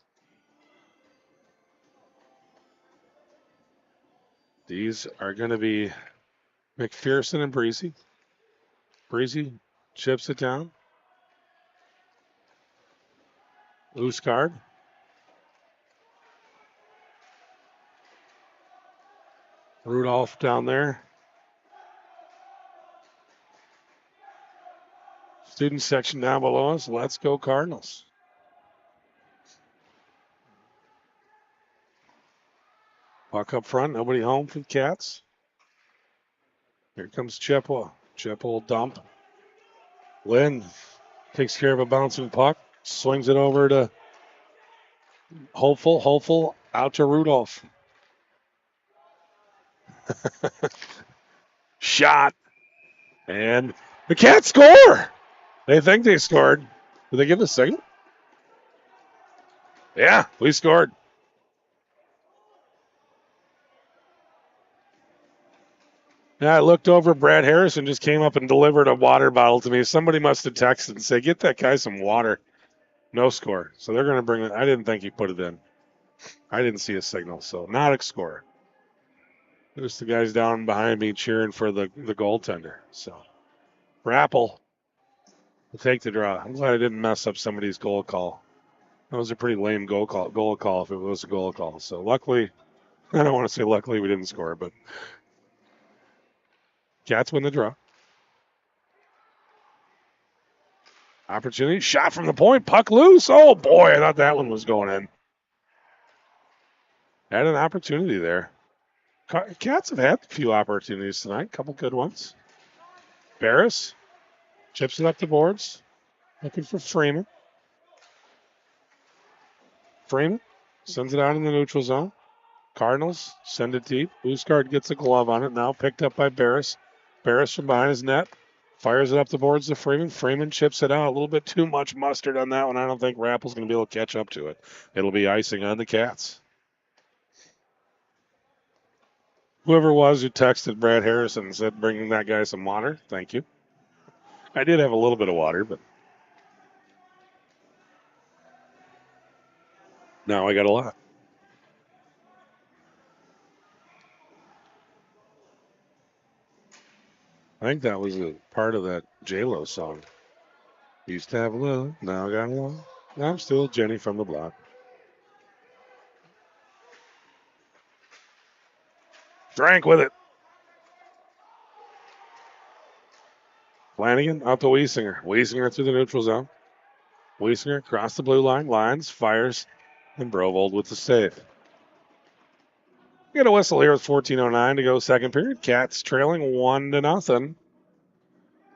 Speaker 1: These are going to be McPherson and Breezy. Breezy chips it down. Usgard. Rudolph down there. Student section down below us. Let's go Cardinals. Puck up front. Nobody home for the Cats. Here comes Chippewa. Chippewa will dump. Lynn takes care of a bouncing puck. Swings it over to Hopeful. Hopeful out to Rudolph. Shot. And the Cats score. They think they scored. Did they give a signal? Yeah, we scored. Yeah, I looked over. Brad Harrison just came up and delivered a water bottle to me. Somebody must have texted and said, get that guy some water. No score. So they're going to bring it. I didn't think he put it in. I didn't see a signal, so not a score. There's the guys down behind me cheering for the goaltender. So Rappel will take the draw. I'm glad I didn't mess up somebody's goal call. That was a pretty lame goal call if it was a goal call. So luckily, I don't want to say luckily we didn't score, but Cats win the draw. Opportunity. Shot from the point. Puck loose. Oh, boy. I thought that one was going in. Had an opportunity there. Cats have had a few opportunities tonight. A couple good ones. Barris chips it up the boards. Looking for Freeman. Freeman sends it out in the neutral zone. Cardinals send it deep. Usgard gets a glove on it now. Picked up by Barris. Barris from behind his net. Fires it up the boards to Freeman. Freeman chips it out. A little bit too much mustard on that one. I don't think Rappel's going to be able to catch up to it. It'll be icing on the Cats. Whoever it was who texted Brad Harrison and said, bringing that guy some water, thank you. I did have a little bit of water, but now I got a lot. I think that was a part of that J-Lo song. Used to have a little, now I got a lot. I'm still Jenny from the block. Drank with it. Flanagan out to Wiesinger. Wiesinger through the neutral zone. Wiesinger across the blue line, lines, fires, and Brovold with the save. Get a whistle here with 14:09 to go second period. Cats trailing 1-0.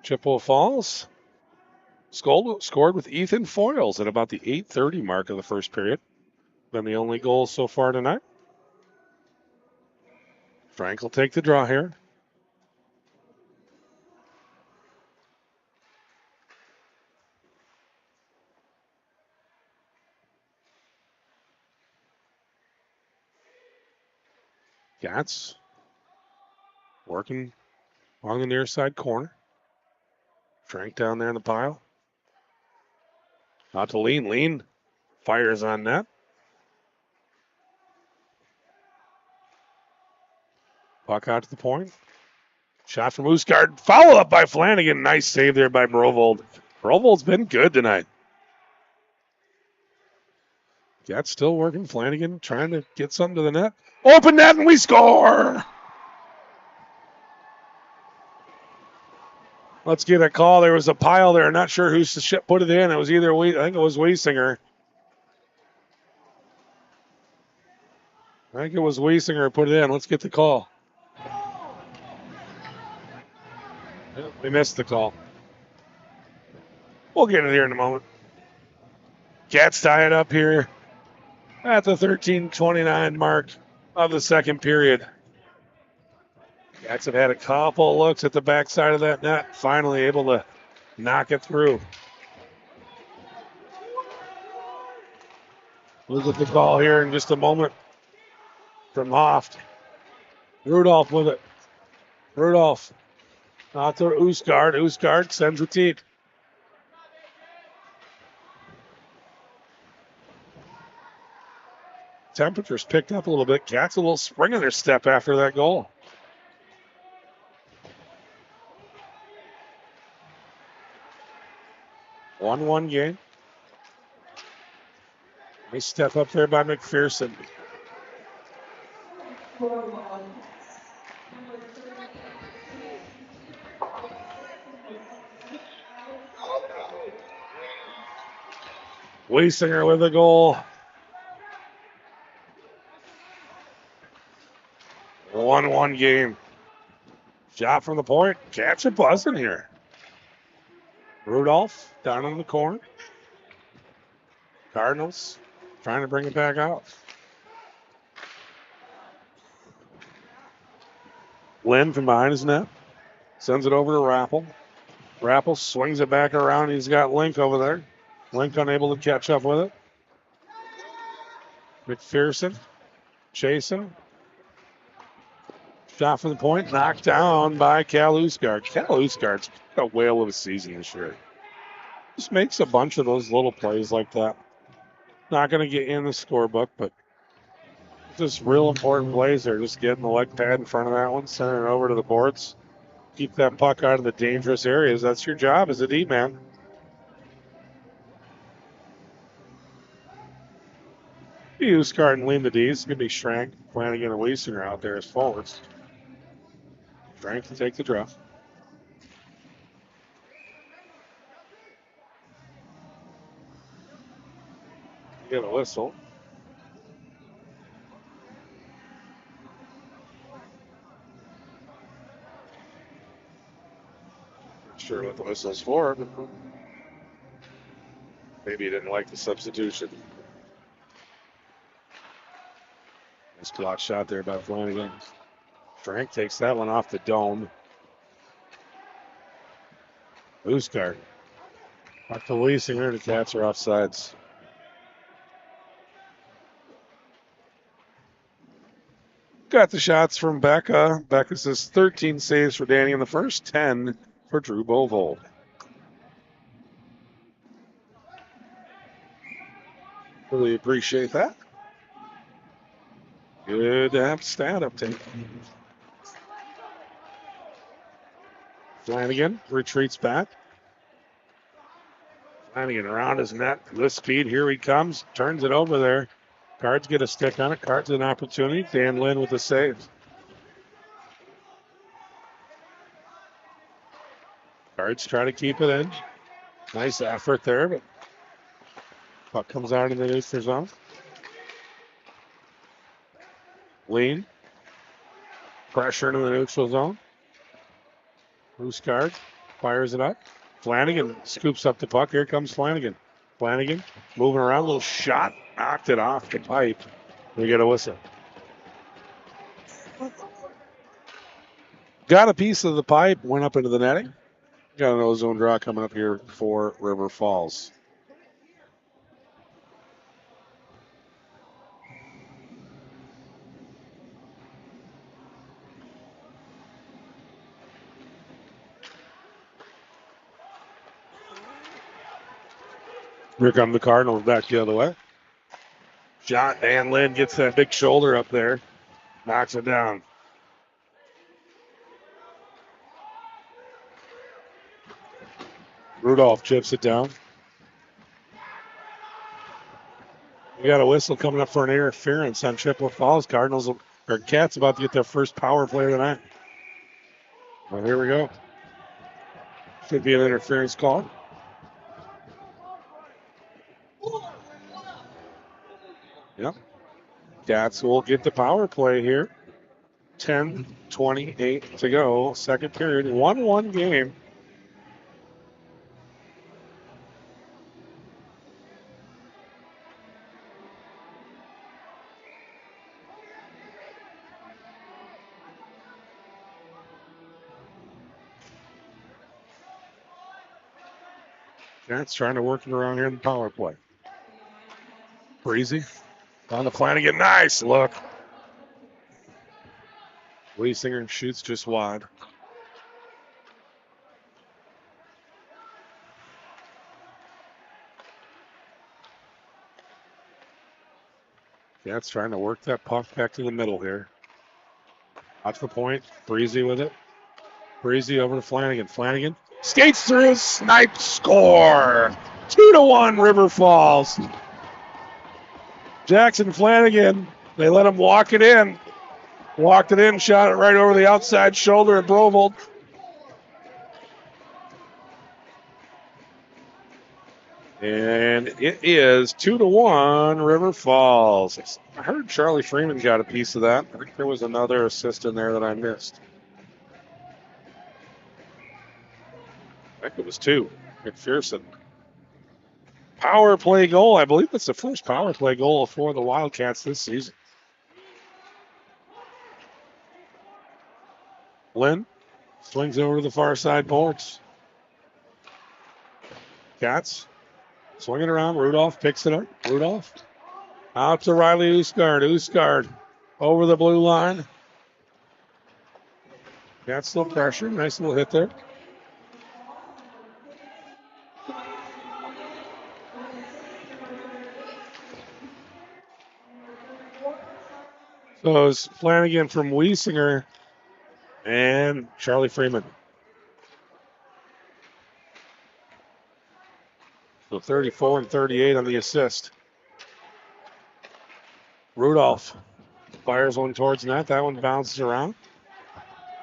Speaker 1: Chippewa Falls scored with Ethan Foyles at about the 8:30 mark of the first period. Been the only goal so far tonight. Frank will take the draw here. Cats working along the near side corner. Frank down there in the pile. Out to Lean. Lean fires on net. Puck out to the point. Shot from Oosgaard. Follow up by Flanagan. Nice save there by Brovold. Brovold's been good tonight. Cats still working. Flanagan trying to get something to the net. Open net and we score! Let's get a call. There was a pile there. Not sure who put it in. It was either I think it was Wiesinger. Who put it in. Let's get the call. We missed the call. We'll get it here in a moment. Cats tie it up here at the 13:29 mark of the second period. Cats have had a couple looks at the backside of that net. Finally able to knock it through. We'll get the call here in just a moment from Hoft. Rudolph with it. Rudolph out to Oosgaard. Oosgaard sends it deep. Temperatures picked up a little bit. Cats a little spring in their step after that goal. One game. Nice step up there by McPherson. Wiesinger with a goal. 1-1 game. Shot from the point. Cats are buzzing here. Rudolph down in the corner. Cardinals trying to bring it back out. Lynn from behind his net. Sends it over to Rappel. Rappel swings it back around. He's got Link over there. Link unable to catch up with it. McPherson chasing. Shot from the point, knocked down by Cal Oosgaard. Cal Oosgaard's a whale of a season this year. Just makes a bunch of those little plays like that. Not going to get in the scorebook, but just real important plays there. Just getting the leg pad in front of that one, sending it over to the boards. Keep that puck out of the dangerous areas. That's your job as a D-man. Oosgaard and Lean the D's. It's going to be Schrank, Flanagan, and Wiesinger out there as forwards. Schrank to take the draw. Get a whistle. Not sure what the whistle's for, but maybe he didn't like the substitution. Nice block shot there by Flanagan. Frank takes that one off the dome. Oosgaard. Back to Wiesinger. The Cats are offsides. Got the shots from Becca. Becca says 13 saves for Danny in the first, 10 for Drew Bovold. Really appreciate that. Good to have stat update. Flanagan retreats back. Flanagan around his net. With speed, here he comes. Turns it over there. Cards get a stick on it. Cards an opportunity. Dan Lynn with the save. Cards try to keep it in. Nice effort there, but Puck comes out in the neutral zone. Lean. Pressure into the neutral zone. Loose guard. Fires it up. Flanagan scoops up the puck. Here comes Flanagan. Flanagan moving around. A little shot. Knocked it off the pipe. We get a whistle. Got a piece of the pipe. Went up into the netting. Got an ozone draw coming up here for River Falls. Here come the Cardinals back the other way. Shot. Dan Lynn gets that big shoulder up there. Knocks it down. Rudolph chips it down. We got a whistle coming up for an interference on Chippewa Falls. Cardinals or Cats about to get their first power play of the night. Well, here we go. Should be an interference call. Yep. Cats will get the power play here. 10:28 to go. Second period. 1-1 game. Cats trying to work it around here in the power play. Breezy. On the Flanagan. Nice look. Wiesinger shoots just wide. Cats trying to work that puck back to the middle here. Out to the point. Breezy with it. Breezy over to Flanagan. Flanagan skates through, snipe, score. 2-1 River Falls. Jackson Flanagan, they let him walk it in. Walked it in, shot it right over the outside shoulder of Brovold. And it is 2-1 River Falls. I heard Charlie Freeman got a piece of that. I think there was another assist in there that I missed. I think it was two. McPherson. Power play goal. I believe it's the first power play goal for the Wildcats this season. Lynn swings over to the far side boards. Cats swinging around. Rudolph picks it up. Rudolph out to Riley Oosgaard. Oosgaard over the blue line. Cats little pressure. Nice little hit there. So it's Flanagan from Wiesinger and Charlie Freeman. So 34 and 38 on the assist. Rudolph fires one towards net. That one bounces around.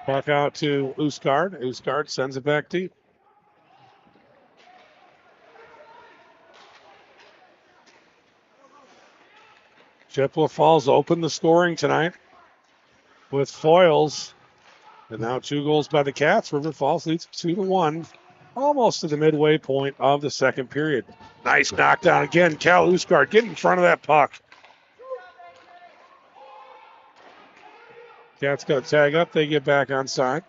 Speaker 1: Back out to Oosgaard. Oosgaard sends it back deep. Chippewa Falls opened the scoring tonight with foils. And now 2 goals by the Cats. River Falls leads 2-1. Almost to the midway point of the second period. Nice knockdown again. Cal Oosgaard getting in front of that puck. Cats got to tag up. They get back on side.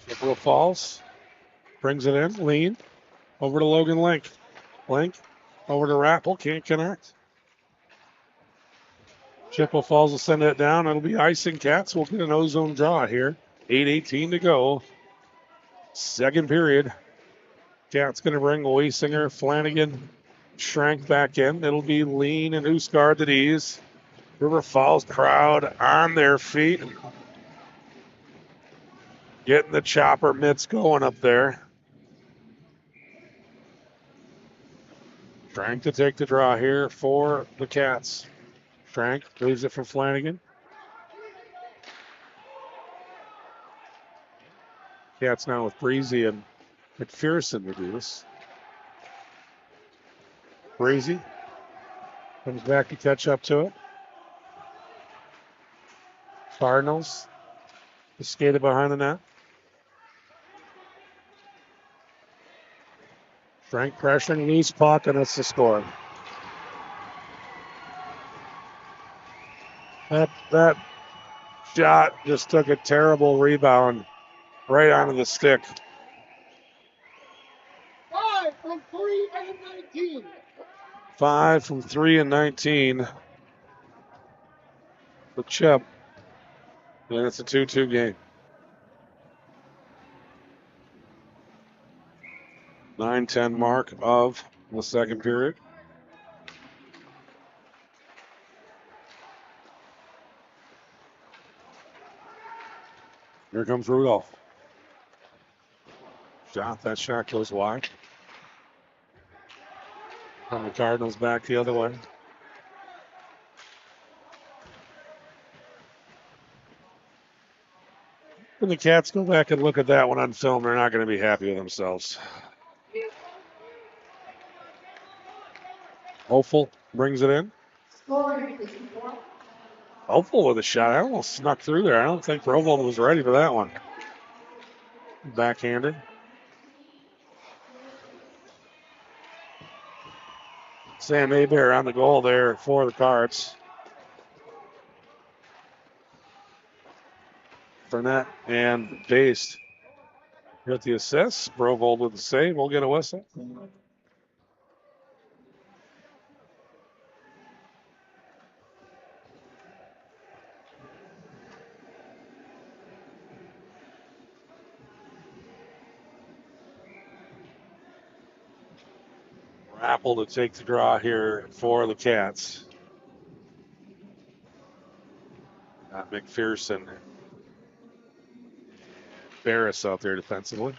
Speaker 1: Chippewa Falls brings it in. Lean over to Logan Link. Link over to Rappel. Can't connect. Chippewa Falls will send it down. It'll be icing. Cats will get an ozone draw here. 8:18 to go. Second period. Cats going to bring Wiesinger, Flanagan, Schrank back in. It'll be Lean and Oosgaard at ease. River Falls crowd on their feet. Getting the chopper mitts going up there. Trying to take the draw here for the Cats. Schrank leaves it for Flanagan. Cats now with Breezy and McPherson to do this. Breezy comes back to catch up to it. Cardinals skated behind the net. Frank pressuring, loose puck, and it's the score. That shot just took a terrible rebound right onto the stick.
Speaker 3: 5 from 3 and 19.
Speaker 1: 5 from 3 and 19 for Chip. And it's a 2-2 game. 9-10 mark of the second period. Here comes Rudolph. That shot goes wide. From the Cardinals back the other way. When the Cats go back and look at that one on film, they're not going to be happy with themselves. Hopeful brings it in. Hopeful with a shot. I almost snuck through there. I don't think Rovold was ready for that one. Backhanded. Sam Abear on the goal there for the Cards. Burnett and Based with the assist. Rovold with the save. We'll get a whistle. Apple to take the draw here for the Cats. McPherson. Barris out there defensively.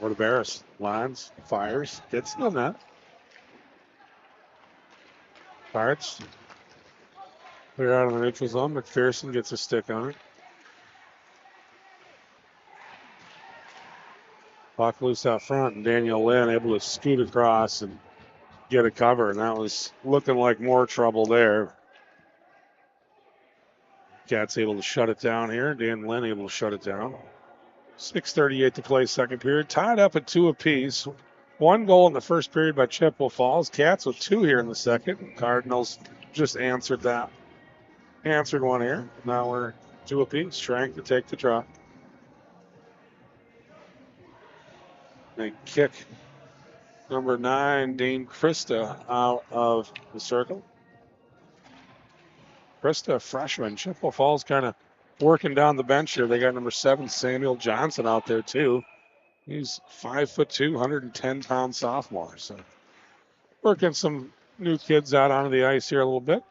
Speaker 1: Or to Barris. Lines, fires, gets the net. Cards. Clear out of the neutral zone. McPherson gets a stick on it. Puck loose out front, and Daniel Lynn able to scoot across and get a cover, and that was looking like more trouble there. Cats able to shut it down here. Dan Lynn able to shut it down. 6:38 to play second period. Tied up at 2 apiece. 1 goal in the first period by Chippewa Falls. Cats with 2 here in the second. Cardinals just answered that. Answered one here. Now we're 2 apiece. Trying to take the draw. They kick number 9, Dane Krista, out of the circle. Krista, freshman. Chippewa Falls kind of working down the bench here. They got number 7, Samuel Johnson, out there too. He's 5'2", 110-pound sophomore. So working some new kids out onto the ice here a little bit.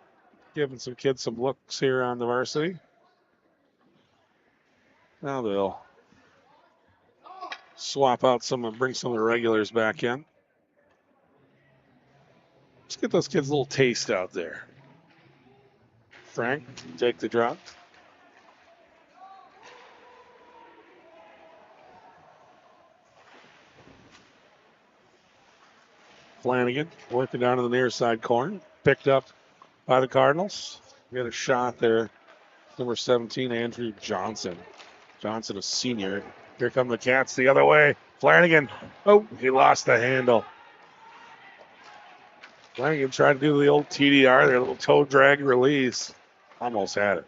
Speaker 1: Giving some kids some looks here on the varsity. Now they'll swap out some and bring some of the regulars back in. Let's get those kids a little taste out there. Frank, take the drop. Flanagan working down to the near side corner. Picked up by the Cardinals. Get a shot there. Number 17, Andrew Johnson. Johnson, a senior. Here come the Cats the other way. Flanagan. Oh, he lost the handle. Flanagan tried to do the old TDR there, a little toe drag release. Almost had it.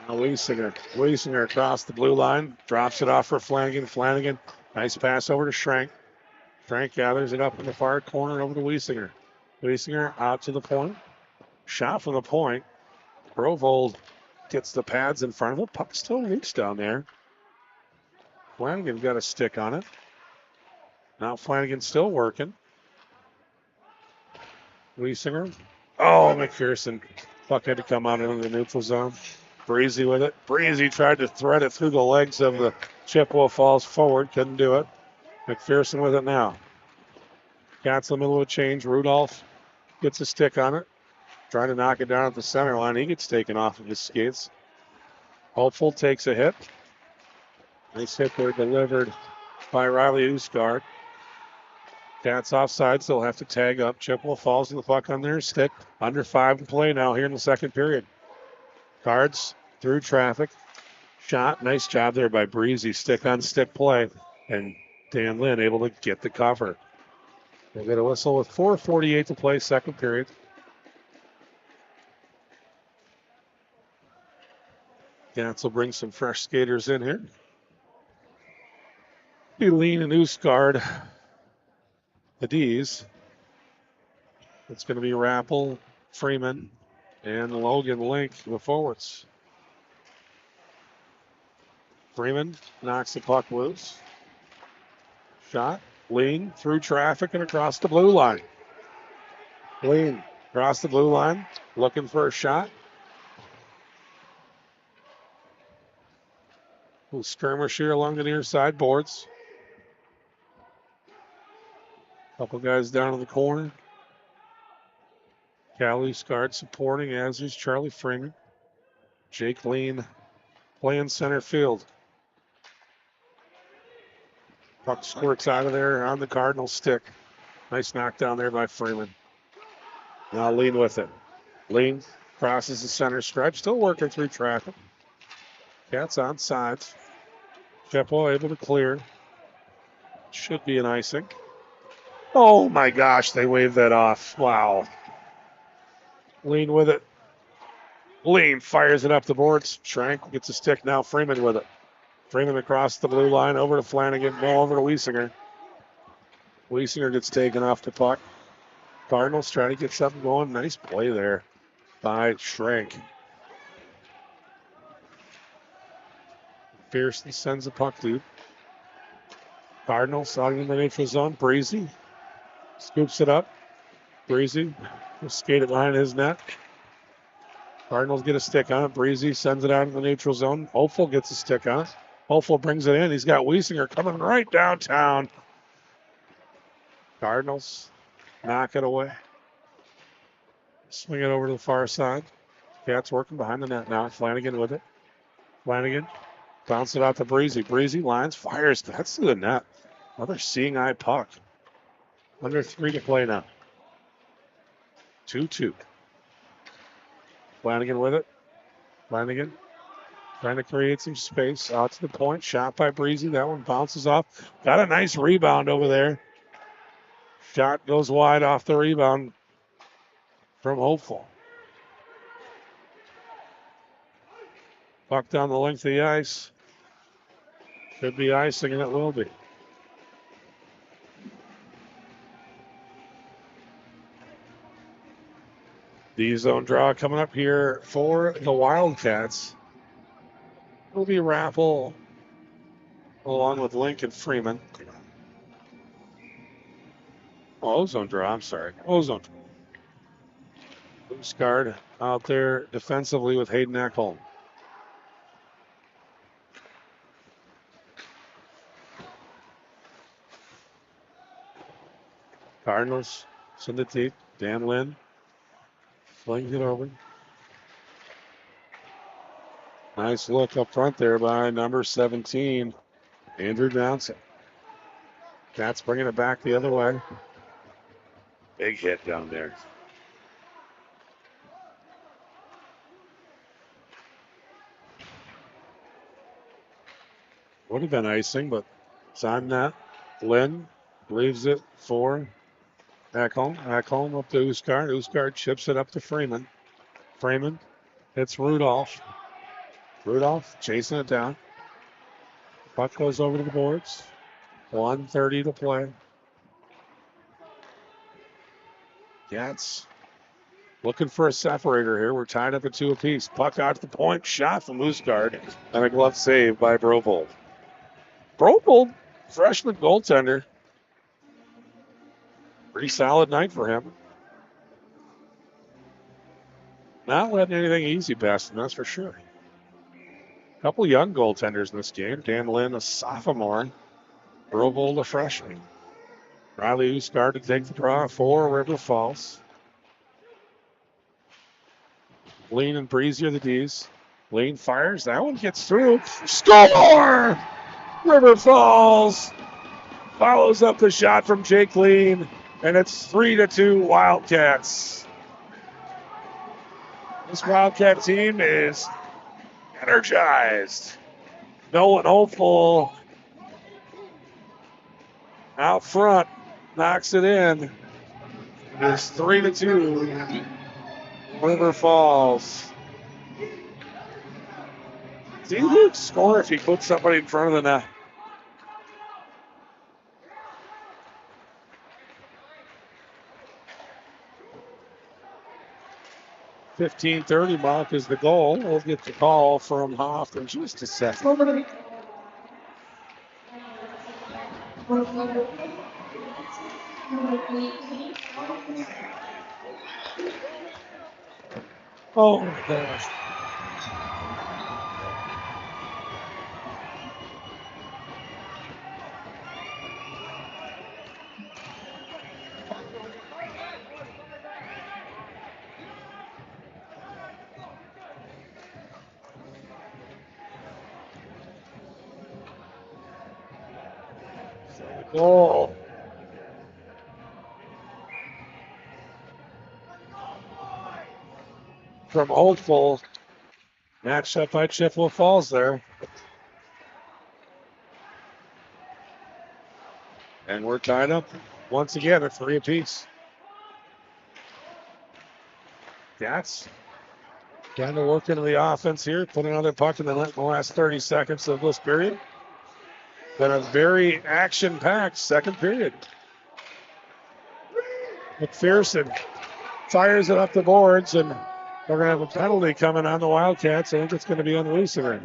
Speaker 1: Now Wiesinger across the blue line. Drops it off for Flanagan. Flanagan, nice pass over to Schrank. Schrank gathers it up in the far corner over to Wiesinger. Wiesinger out to the point. Shot from the point. Rovold gets the pads in front of it. Puck still loose down there. Flanagan got a stick on it. Now Flanagan still working. Wiesinger. Oh, McPherson. Puck had to come out into the neutral zone. Breezy with it. Breezy tried to thread it through the legs of the Chippewa Falls forward. Couldn't do it. McPherson with it now. Cats in the middle of a change. Rudolph gets a stick on it. Trying to knock it down at the center line. He gets taken off of his skates. Hopeful takes a hit. Nice hit there delivered by Riley Usgard. Cats offside, so they'll have to tag up. Chippewa falls to the puck on their stick. Under 5 to play now here in the second period. Cards through traffic. Shot. Nice job there by Breezy. Stick on stick play. And Dan Lynn able to get the cover. They get a whistle with 4:48 to play, second period. Cats will bring some fresh skaters in here. Lean and Usgard, the D's. It's going to be Rappel, Freeman, and Logan Link, the forwards. Freeman knocks the puck loose. Shot. Lean through traffic and across the blue line. Lean across the blue line, looking for a shot. Little skirmish here along the near side boards. Couple guys down in the corner. Callie Scard supporting, as is Charlie Freeman. Jake Lean playing center field. Puck squirts out of there on the Cardinal stick. Nice knockdown there by Freeman. Now Lean with it. Lean crosses the center stretch, still working through traffic. Cats on sides. Chippewa able to clear. Should be an icing. Oh my gosh, they waved that off. Wow. Lean with it. Lean fires it up the boards. Schrank gets a stick now. Freeman with it. Freeman across the blue line over to Flanagan. No, over to Wiesinger. Wiesinger gets taken off the puck. Cardinals trying to get something going. Nice play there by Schrank. Pearson sends the puck loop. Cardinals out in the neutral zone. Breezy scoops it up. Breezy will skate it behind his net. Cardinals get a stick on it. Breezy sends it out in the neutral zone. Hopeful gets a stick on it. Hopeful brings it in. He's got Wiesinger coming right downtown. Cardinals knock it away. Swing it over to the far side. Cats working behind the net now. Flanagan with it. Flanagan bounce it out to Breezy. Breezy lines, fires. That's to the net. Another seeing eye puck. Under 3 to play now. 2-2. Flanagan with it. Flanagan trying to create some space. Out to the point. Shot by Breezy. That one bounces off. Got a nice rebound over there. Shot goes wide off the rebound from Hopeful. Puck down the length of the ice. Should be icing, and it will be. D-zone draw coming up here for the Wildcats. It'll be Rappel along with Lincoln Freeman. Oh, ozone draw, I'm sorry. Ozone. Loose guard out there defensively with Hayden Ekholm. Cardinals send it deep. Dan Lynn flings it over. Nice look up front there by number 17, Andrew Johnson. Cats bringing it back the other way. Big hit down there. Would have been icing, but it's on net. Lynn leaves it for Ekholm. Ekholm up to Usgard. Usgard chips it up to Freeman. Freeman hits Rudolph. Rudolph chasing it down. Puck goes over to the boards. 1:30 to play. Cats looking for a separator here. We're tied up at 2 apiece. Puck out to the point. Shot from Usgard. And a glove save by Brovold. Brovold, freshman goaltender. Pretty solid night for him. Not letting anything easy past him, that's for sure. A couple young goaltenders in this game. Dan Lynn, a sophomore. Brovold, a freshman. Riley Usgard to take the draw for River Falls. Lean and Breezy are the D's. Lean fires. That one gets through. Score! River Falls follows up the shot from Jake Lean, and it's 3-2 Wildcats. This Wildcat team is energized. Nolan Hopeful out front knocks it in. It's 3-2 River Falls. See who would score if he puts somebody in front of the net. .15:30 mark is the goal. We'll get the call from Hoff in just a second. Oh my gosh. Goal. From Hopeful. Matched up by Chippewa Falls there. And we're tied up once again at 3 apiece. That's kind of working the offense here. Put another puck in the net in the last 30 seconds of this period. Been a very action-packed second period. McPherson fires it up the boards, and we're going to have a penalty coming on the Wildcats. I think it's going to be on Lucifer.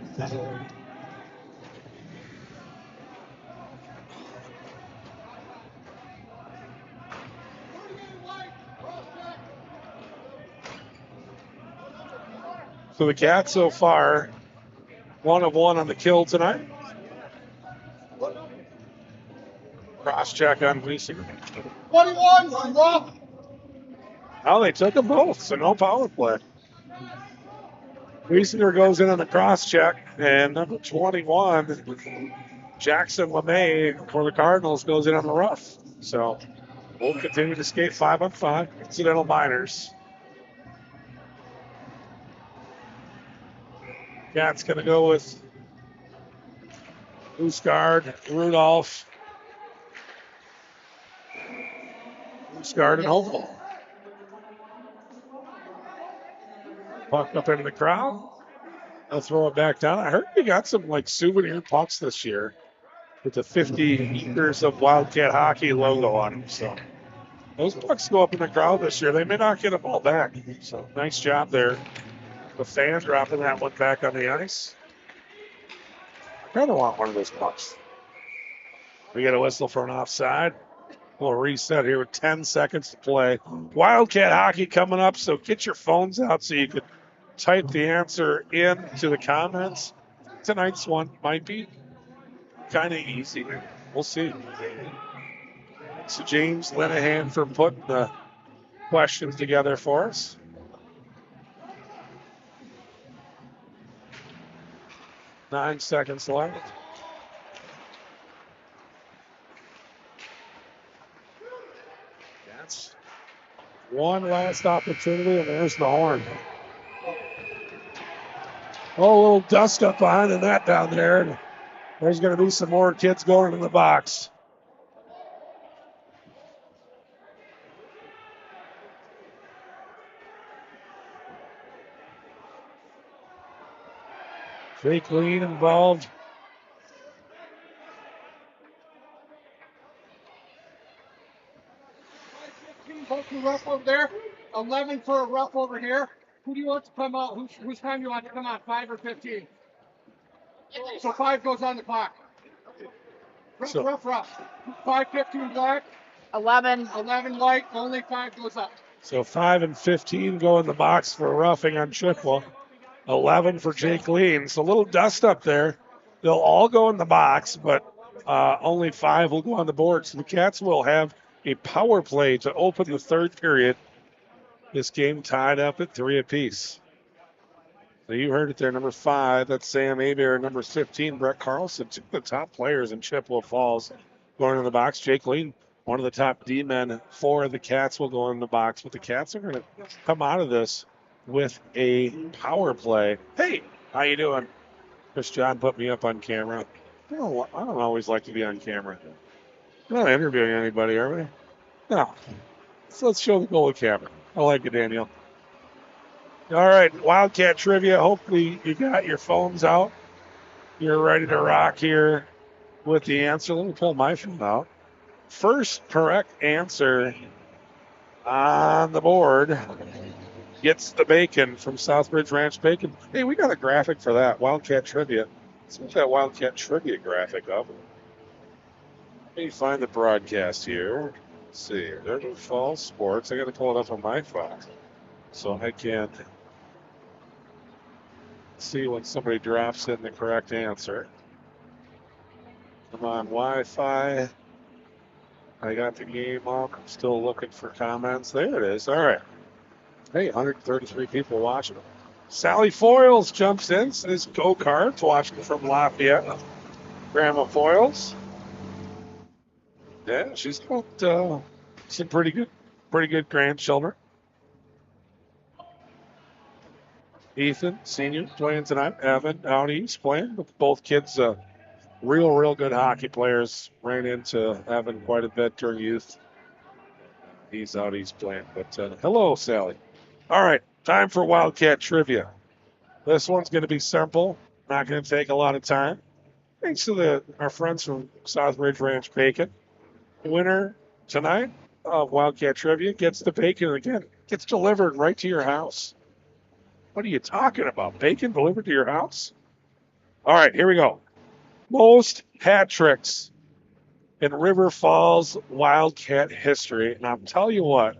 Speaker 1: So the Cats so far, 1 of 1 on the kill tonight. Cross check on Lucifer.
Speaker 3: 21, rough.
Speaker 1: Oh, they took them both, so no power play. Wiesner goes in on the cross check, and number 21, Jackson LeMay for the Cardinals, goes in on the rough. So we'll continue to skate 5-on-5, incidental minors. Cat's going to go with Husgaard, Rudolph, Husgaard, and Hopeful. Puck up into the crowd. They'll throw it back down. I heard we got some like souvenir pucks this year with the 50 years of Wildcat hockey logo on them. So those pucks go up in the crowd this year. They may not get them all back. So nice job there. The fan dropping that one back on the ice. I kind of want one of those pucks. We get a whistle for an offside. We'll reset here with 10 seconds to play. Wildcat hockey coming up, so get your phones out so you could type the answer into the comments. Tonight's one might be kind of easy. We'll see. So James Linehan for putting the questions together for us. Nine seconds left. That's one last opportunity, and there's the horn. Oh, a little dust up behind the net down there. And there's going to be some more kids going in the box. Jake Lean involved.
Speaker 3: Vote for rough over there. 11 for a rough over here. Who do you want to come out? Whose time do you want to come out? 5 or 15? So 5 goes on the clock. Rough. 5, 15 black. 11 white. Only 5 goes up.
Speaker 1: So 5 and 15 go in the box for roughing on Chippewa. 11 for Jake Lean. So a little dust up there. They'll all go in the box, but only 5 will go on the board. So the Cats will have a power play to open the third period. This game tied up at 3 apiece. So you heard it there, number 5, that's Sam Aber. Number 15, Brett Carlson, two of the top players in Chippewa Falls going in the box. Jake Lean, one of the top D-men for the Cats, will go in the box. But the Cats are going to come out of this with a power play. Hey, how you doing? Chris John put me up on camera. I don't always like to be on camera. We're not interviewing anybody, are we? No. So let's show the goal camera. I like it, Daniel. All right, Wildcat trivia. Hopefully you got your phones out. You're ready to rock here with the answer. Let me pull my phone out. First correct answer on the board gets the bacon from Southbridge Ranch Bacon. Hey, we got a graphic for that, Wildcat trivia. Let's put that Wildcat trivia graphic up. Let me find the broadcast here. Let's see. River Falls Sports. I got to pull it up on my phone so I can see when somebody drops in the correct answer. Come on, Wi-Fi. I got the game up. I'm still looking for comments. There it is. All right. Hey, 133 people watching. Sally Foyles jumps in. Says go-kart. Watching from Lafayette. Grandma Foyles. Yeah, she's got some pretty good grandchildren. Ethan, senior, playing tonight. Evan, out east, playing. Both kids, real good hockey players. Ran into Evan quite a bit during youth. He's out east playing. But hello, Sally. All right, time for Wildcat trivia. This one's going to be simple. Not going to take a lot of time. Thanks to our friends from Southbridge Ranch Bacon. The winner tonight of Wildcat trivia gets the bacon again. Gets delivered right to your house. What are you talking about? Bacon delivered to your house? All right, here we go. Most hat tricks in River Falls Wildcat history. And I'll tell you what,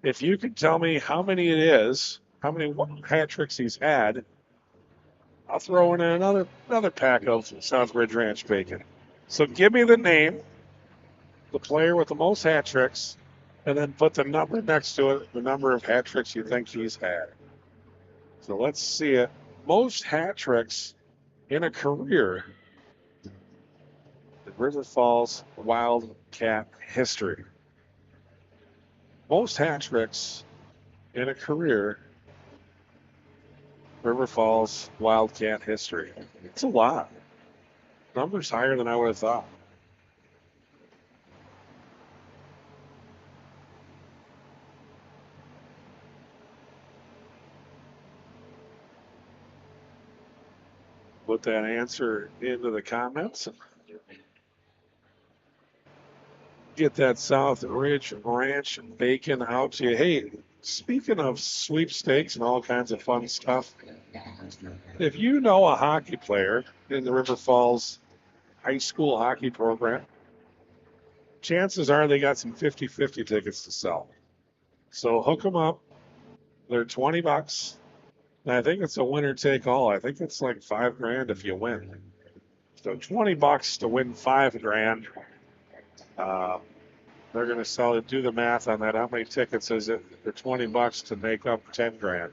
Speaker 1: if you can tell me how many it is, how many hat tricks he's had, I'll throw in another pack of Southbridge Ranch Bacon. So give me the name, the player with the most hat tricks, and then put the number next to it, the number of hat tricks you think he's had. So let's see it. Most hat tricks in a career in River Falls Wildcat history. Most hat tricks in a career, River Falls Wildcat history. It's a lot. Numbers higher than I would have thought. Put that answer into the comments. Get that South Ridge Ranch bacon out to you. Hey, speaking of sweepstakes and all kinds of fun stuff, if you know a hockey player in the River Falls high school hockey program, chances are they got some 50-50 tickets to sell. So hook them up. They're $20. And I think it's a winner take all. I think it's like $5,000 if you win. So $20 to win $5,000. They're going to sell it. Do the math on that. How many tickets is it? They're $20 to make up $10,000.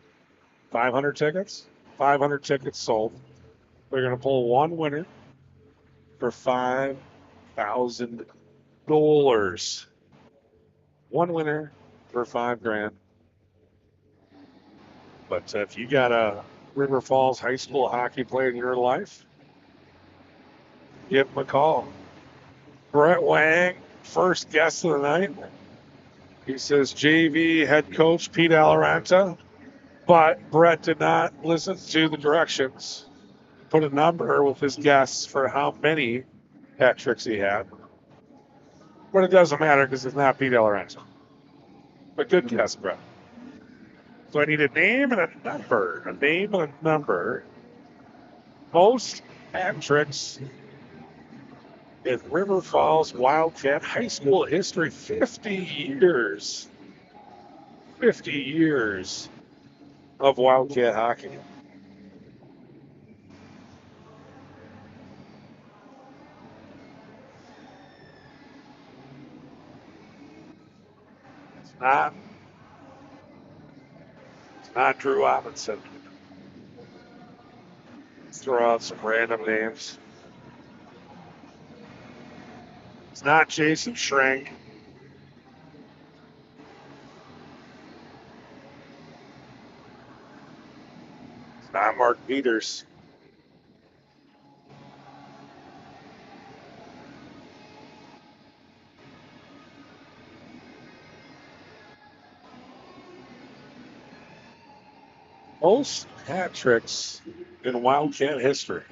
Speaker 1: 500 tickets. 500 tickets sold. They're going to pull one winner for $5,000. One winner for $5,000. But if you got a River Falls high school hockey player in your life, give them a call. Brett Wang, first guest of the night. He says JV head coach Pete Alaranta, but Brett did not listen to the directions. Put a number with his guess for how many hat tricks he had. But it doesn't matter because it's not Pete Alaranta. But good guess, Brett. So I need a name and a number. A name and a number. Most hat tricks in River Falls Wildcat high school history. 50 years. 50 years of Wildcat hockey. It's not Drew Robinson. throw out some random names. It's not Jason Schrank. It's not Mark Peters. Most hat tricks in Wildcat history.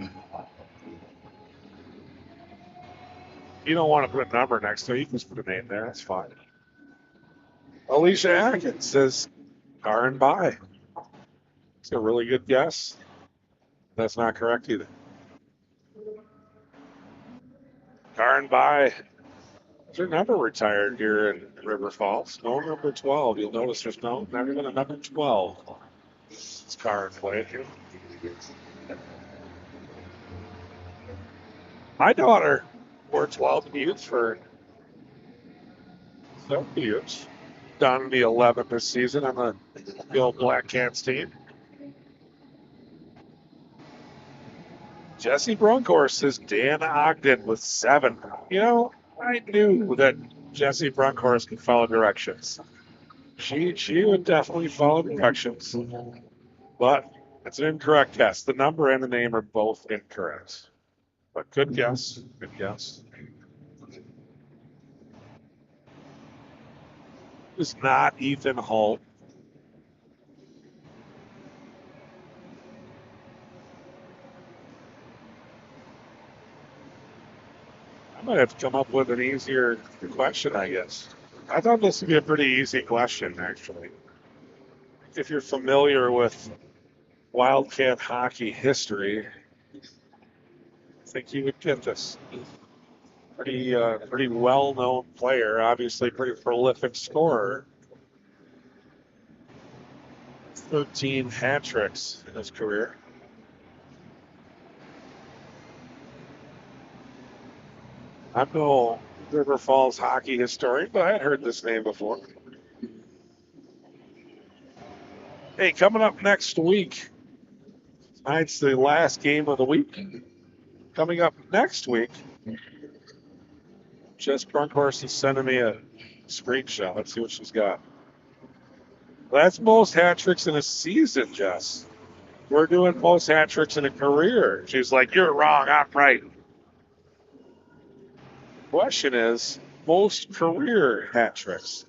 Speaker 1: You don't want to put a number next to it. You can just put a name there. That's fine. Alicia Atkins says car and by. It's a really good guess. That's not correct either. Car and by. Their number retired here in River Falls. No number 12. You'll notice there's never been a number 12. It's car and play here. My daughter wore 12 youth for several years. Done the 11th this season on the old Black Cats team. Jesse Brunkhorst says Dan Ogden with 7. You know, I knew that Jesse Brunkhorst could follow directions. She would definitely follow directions. But it's an incorrect guess. The number and the name are both incorrect. But good guess. Good guess. It's not Ethan Holt. I might have to come up with an easier question, I guess. I thought this would be a pretty easy question, actually. If you're familiar with Wildcat hockey history, I think you would get this. Pretty well-known player, obviously pretty prolific scorer. 13 hat tricks in his career. I'm no River Falls hockey historian, but I had heard this name before. Hey, coming up next week, tonight's the last game of the week. Coming up next week, Jess Brunkhorst is sending me a screenshot. Let's see what she's got. That's most hat tricks in a season, Jess. We're doing most hat tricks in a career. She's like, you're wrong, I'm right. Question is, most career hat tricks.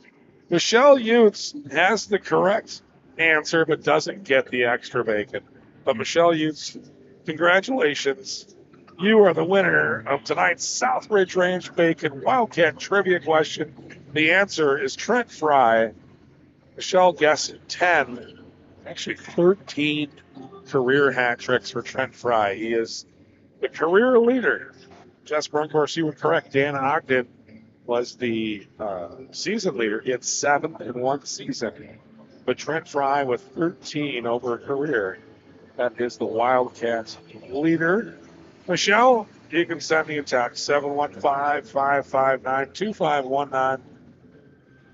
Speaker 1: Michelle Utes has the correct answer, but doesn't get the extra bacon. But Michelle Utes, congratulations. You are the winner of tonight's Southridge Ranch Bacon Wildcat Trivia question. The answer is Trent Fry. Michelle guessed 10, actually 13 career hat tricks for Trent Fry. He is the career leader. Jess Brunkhorst, you were correct. Dan Ogden was the season leader. He had 7 in one season. But Trent Fry with 13 over a career. That is the Wildcats leader. Michelle, you can send me a text, 715-559-2519.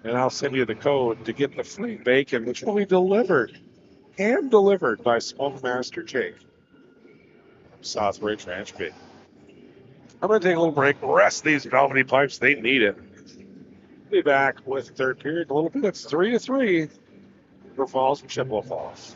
Speaker 1: And I'll send you the code to get the free bacon, which will be delivered, hand delivered by Smoke Master Jake. Southridge Ranch Bacon. I'm going to take a little break, rest these velvety pipes. They need it. Be back with third period in a little bit. It's 3-3 for Falls and Chippewa Falls.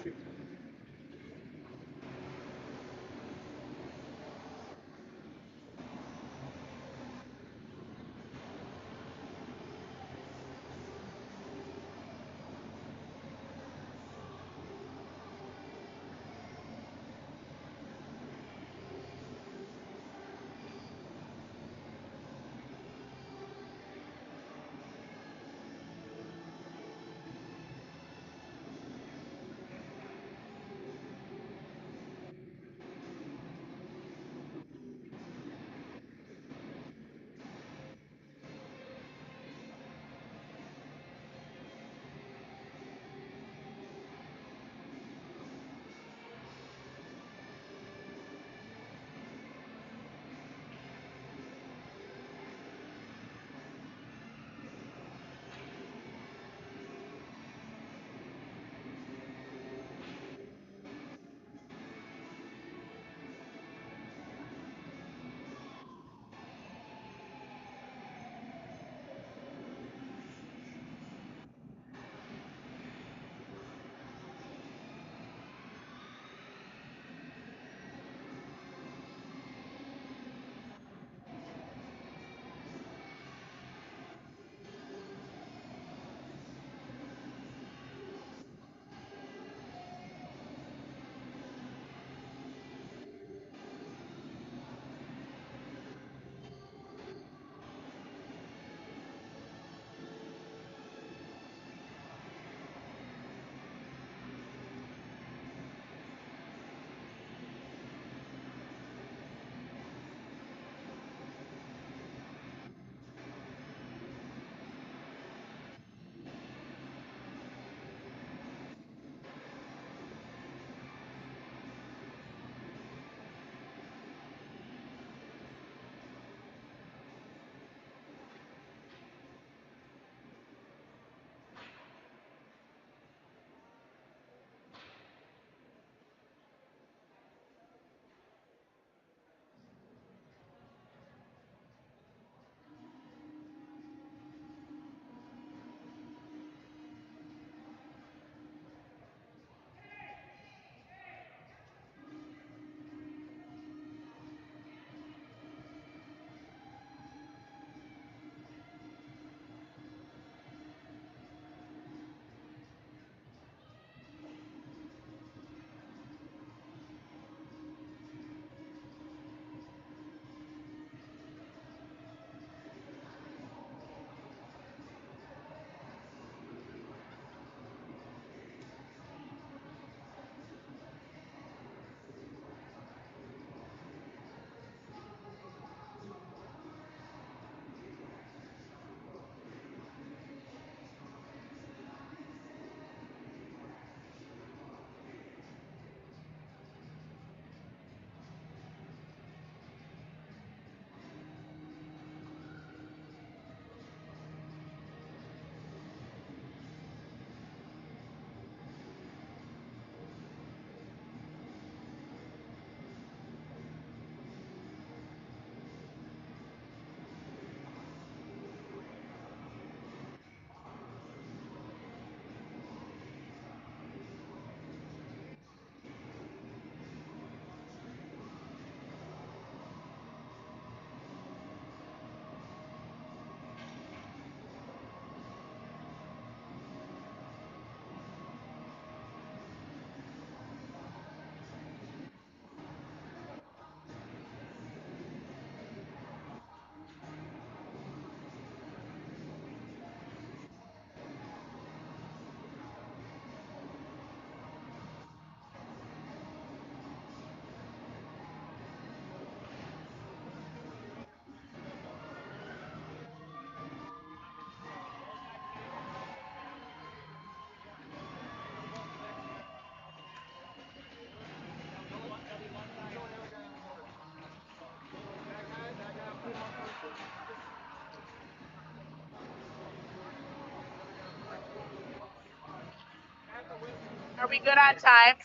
Speaker 4: Are we good on time?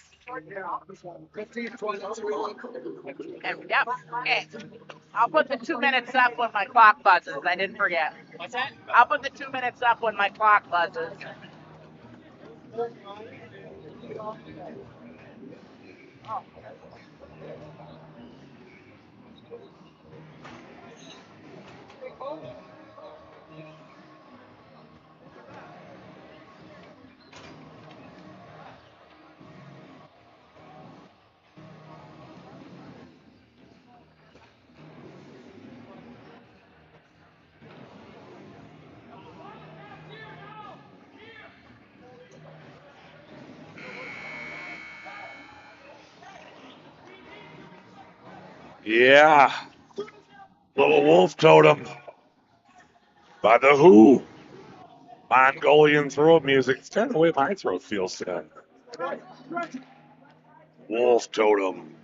Speaker 3: 15, 22.
Speaker 4: Yep. Okay. I'll put the 2 minutes up when my clock buzzes. I didn't forget.
Speaker 3: What's that?
Speaker 4: I'll put the 2 minutes up when my clock buzzes.
Speaker 1: Yeah. Little wolf totem by the Who. Mongolian throat music. It's kind of the way my throat feels today. Wolf totem.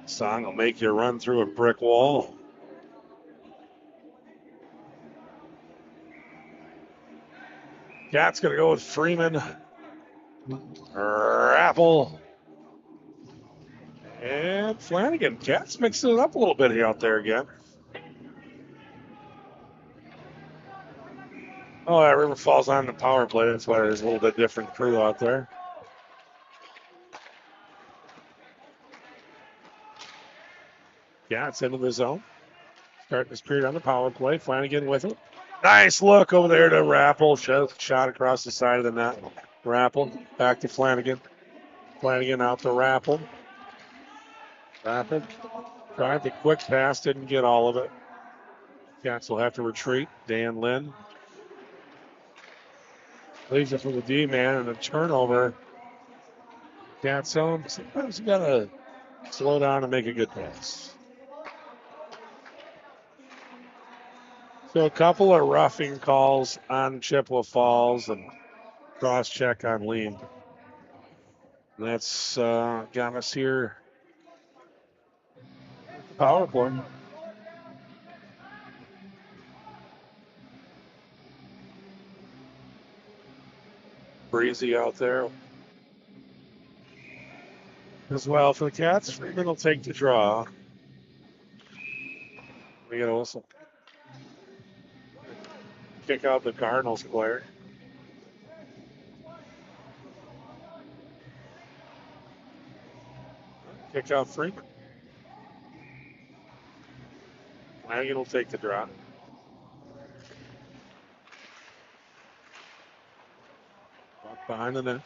Speaker 1: Song will make you run through a brick wall. Cat's going to go with Freeman. Rapple. And Flanagan. Cat's mixing it up a little bit here out there again. Oh, that River Falls on the power play. That's why there's a little bit different crew out there. Cat's into the zone. Starting this period on the power play. Flanagan with it. Nice look over there to Rapple. Shot across the side of the net. Rapple back to Flanagan. Flanagan out to Rapple. Rapple tried the quick pass, didn't get all of it. Cats will have to retreat. Dan Lynn leaves it for the D-man and a turnover. Cats zone. Sometimes you gotta slow down and make a good pass. So a couple of roughing calls on Chippewa Falls and cross check on Lean. That's got us here. Power play. Breezy out there as well for the Cats. Freeman will take the draw. We get a whistle. Kick out the Cardinals player. Kick out Freeman. Flanagan will take the draw. Walk behind the net.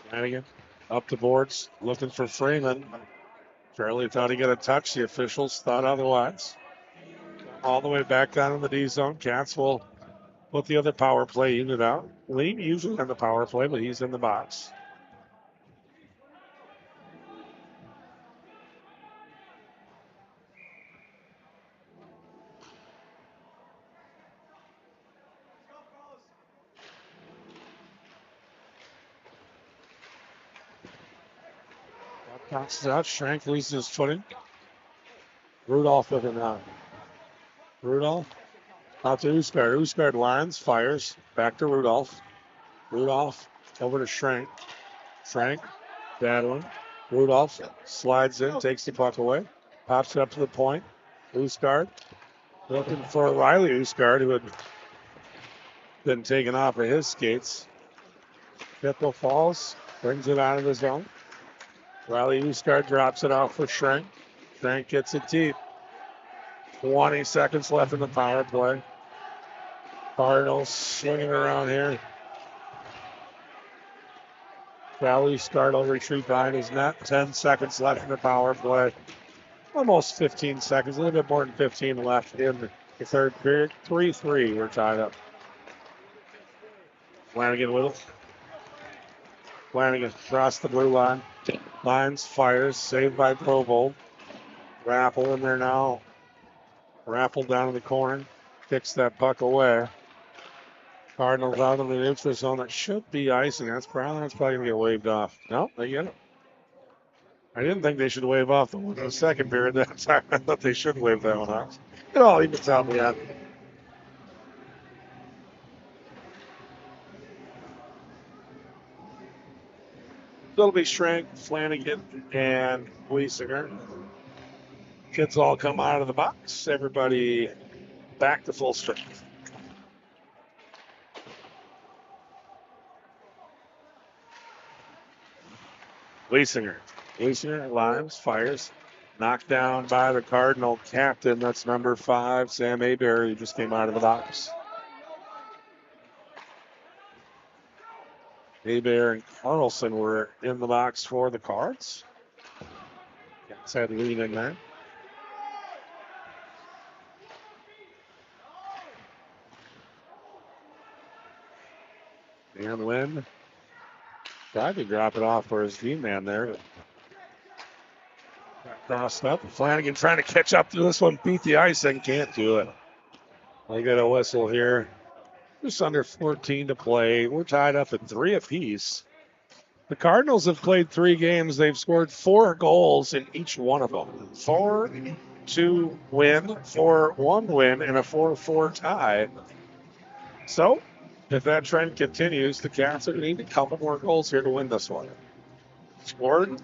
Speaker 1: Flanagan up the boards, looking for Freeman. Charlie thought he got a touch. The officials thought otherwise. All the way back down in the D zone. Cats will put the other power play unit out. Lean usually on the power play, but he's in the box. Bounces out. Schrank loses his footing. Rudolph with him now. Rudolph out to Uspard. Uspard lines, fires. Back to Rudolph. Rudolph over to Schrank. Schrank battling. Rudolph slides in, takes the puck away. Pops it up to the point. Uspard looking for Riley Uspard, who had been taken off of his skates. Chippewa Falls brings it out of the zone. Riley Uspard drops it out for Schrank. Schrank gets it deep. 20 seconds left in the power play. Cardinals swinging around here. Riley Uspard will retreat behind his net. 10 seconds left in the power play. Almost 15 seconds, a little bit more than 15 left in the third period. 3-3, we're tied up. Flanagan with it. Flanagan across the blue line. Lines, fires, saved by Provold. Rapple in there now. Rapple down in the corner. Kicks that puck away. Cardinals out in the neutral zone. That should be icing. That's probably going to get waved off. No, they get it. I didn't think they should wave off the one in the second period that time. I thought they should wave that one off. It all evens out in the end. So it'll be Schrank, Flanagan, and Wiesinger. Kids all come out of the box. Everybody back to full strength. Wiesinger. Wiesinger limes, fires. Knocked down by the Cardinal captain. That's number 5, Sam Abear, who just came out of the box. Abear and Carlson were in the box for the Cards. Cats had lead in there. Dan Lynn tried to drop it off for his D-man there. Crossed up. Flanagan trying to catch up to this one. Beat the icing. Can't do it. They got a whistle here. Just under 14 to play. We're tied up at 3 apiece. The Cardinals have played 3 games. They've scored 4 goals in each one of them. 4-2 win, 4-1 win, and a 4-4 tie. So, if that trend continues, the Cats are going to need a couple more goals here to win this one. Scored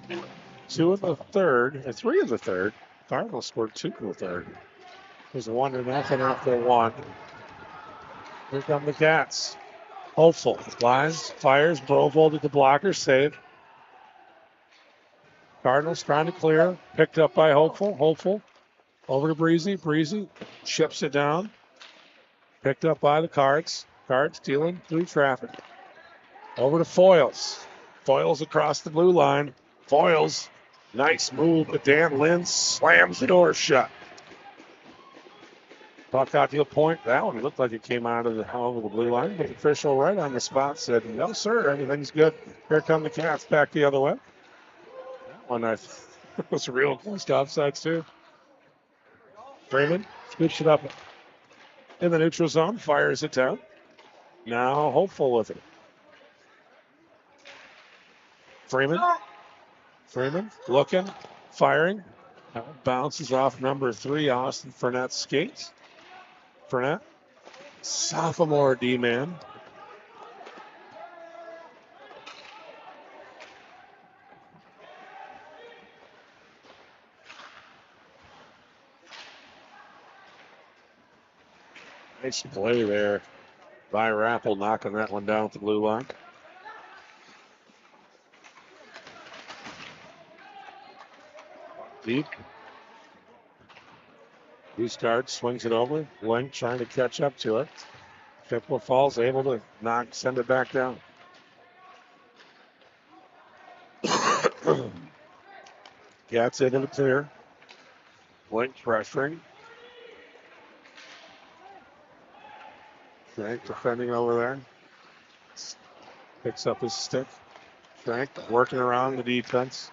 Speaker 1: 2 in the third, or 3 in the third. Cardinals scored 2 in the third. It was 1-0 after 1. Here come the Cats. Hopeful. Lines, fires, Brovold at the blocker, save. Cardinals trying to clear. Picked up by Hopeful. Hopeful. Over to Breezy. Breezy chips it down. Picked up by the Cards. Cards dealing through traffic. Over to Foils. Foils across the blue line. Foils. Nice move, but Dan Lynn slams the door shut. Puck out to a point. That one looked like it came out of the blue line, but the official right on the spot said, "No, sir, everything's good." Here come the Cats back the other way. That one was real close to offsides, too. Freeman scoops it up in the neutral zone, fires it down. Now Hopeful with it. Freeman looking, firing. Bounces off number 3, Austin Fournette's skates. Fournette, sophomore D-man. Nice play there by Rappel, knocking that one down at the blue line. Deep. Restart, swings it over. Link trying to catch up to it. Chippewa Falls able to send it back down. Cats into the clear. Link pressuring. Frank defending over there. Picks up his stick. Frank working around the defense.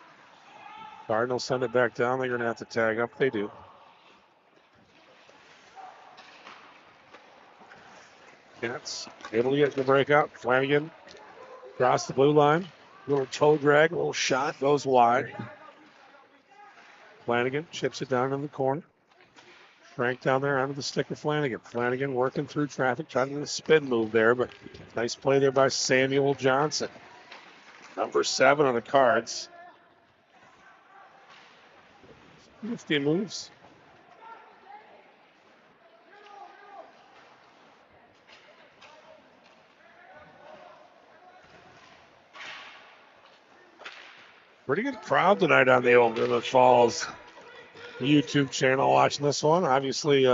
Speaker 1: Cardinals send it back down. They're going to have to tag up. They do. Cats able to get the breakout. Flanagan across the blue line. Little toe drag, little shot, goes wide. Flanagan chips it down in the corner. Frank down there under the stick of Flanagan. Flanagan working through traffic, trying to do a spin move there, but nice play there by Samuel Johnson. Number 7 on the Cards. 50 moves. Pretty good crowd tonight on the old River Falls YouTube channel watching this one. Obviously,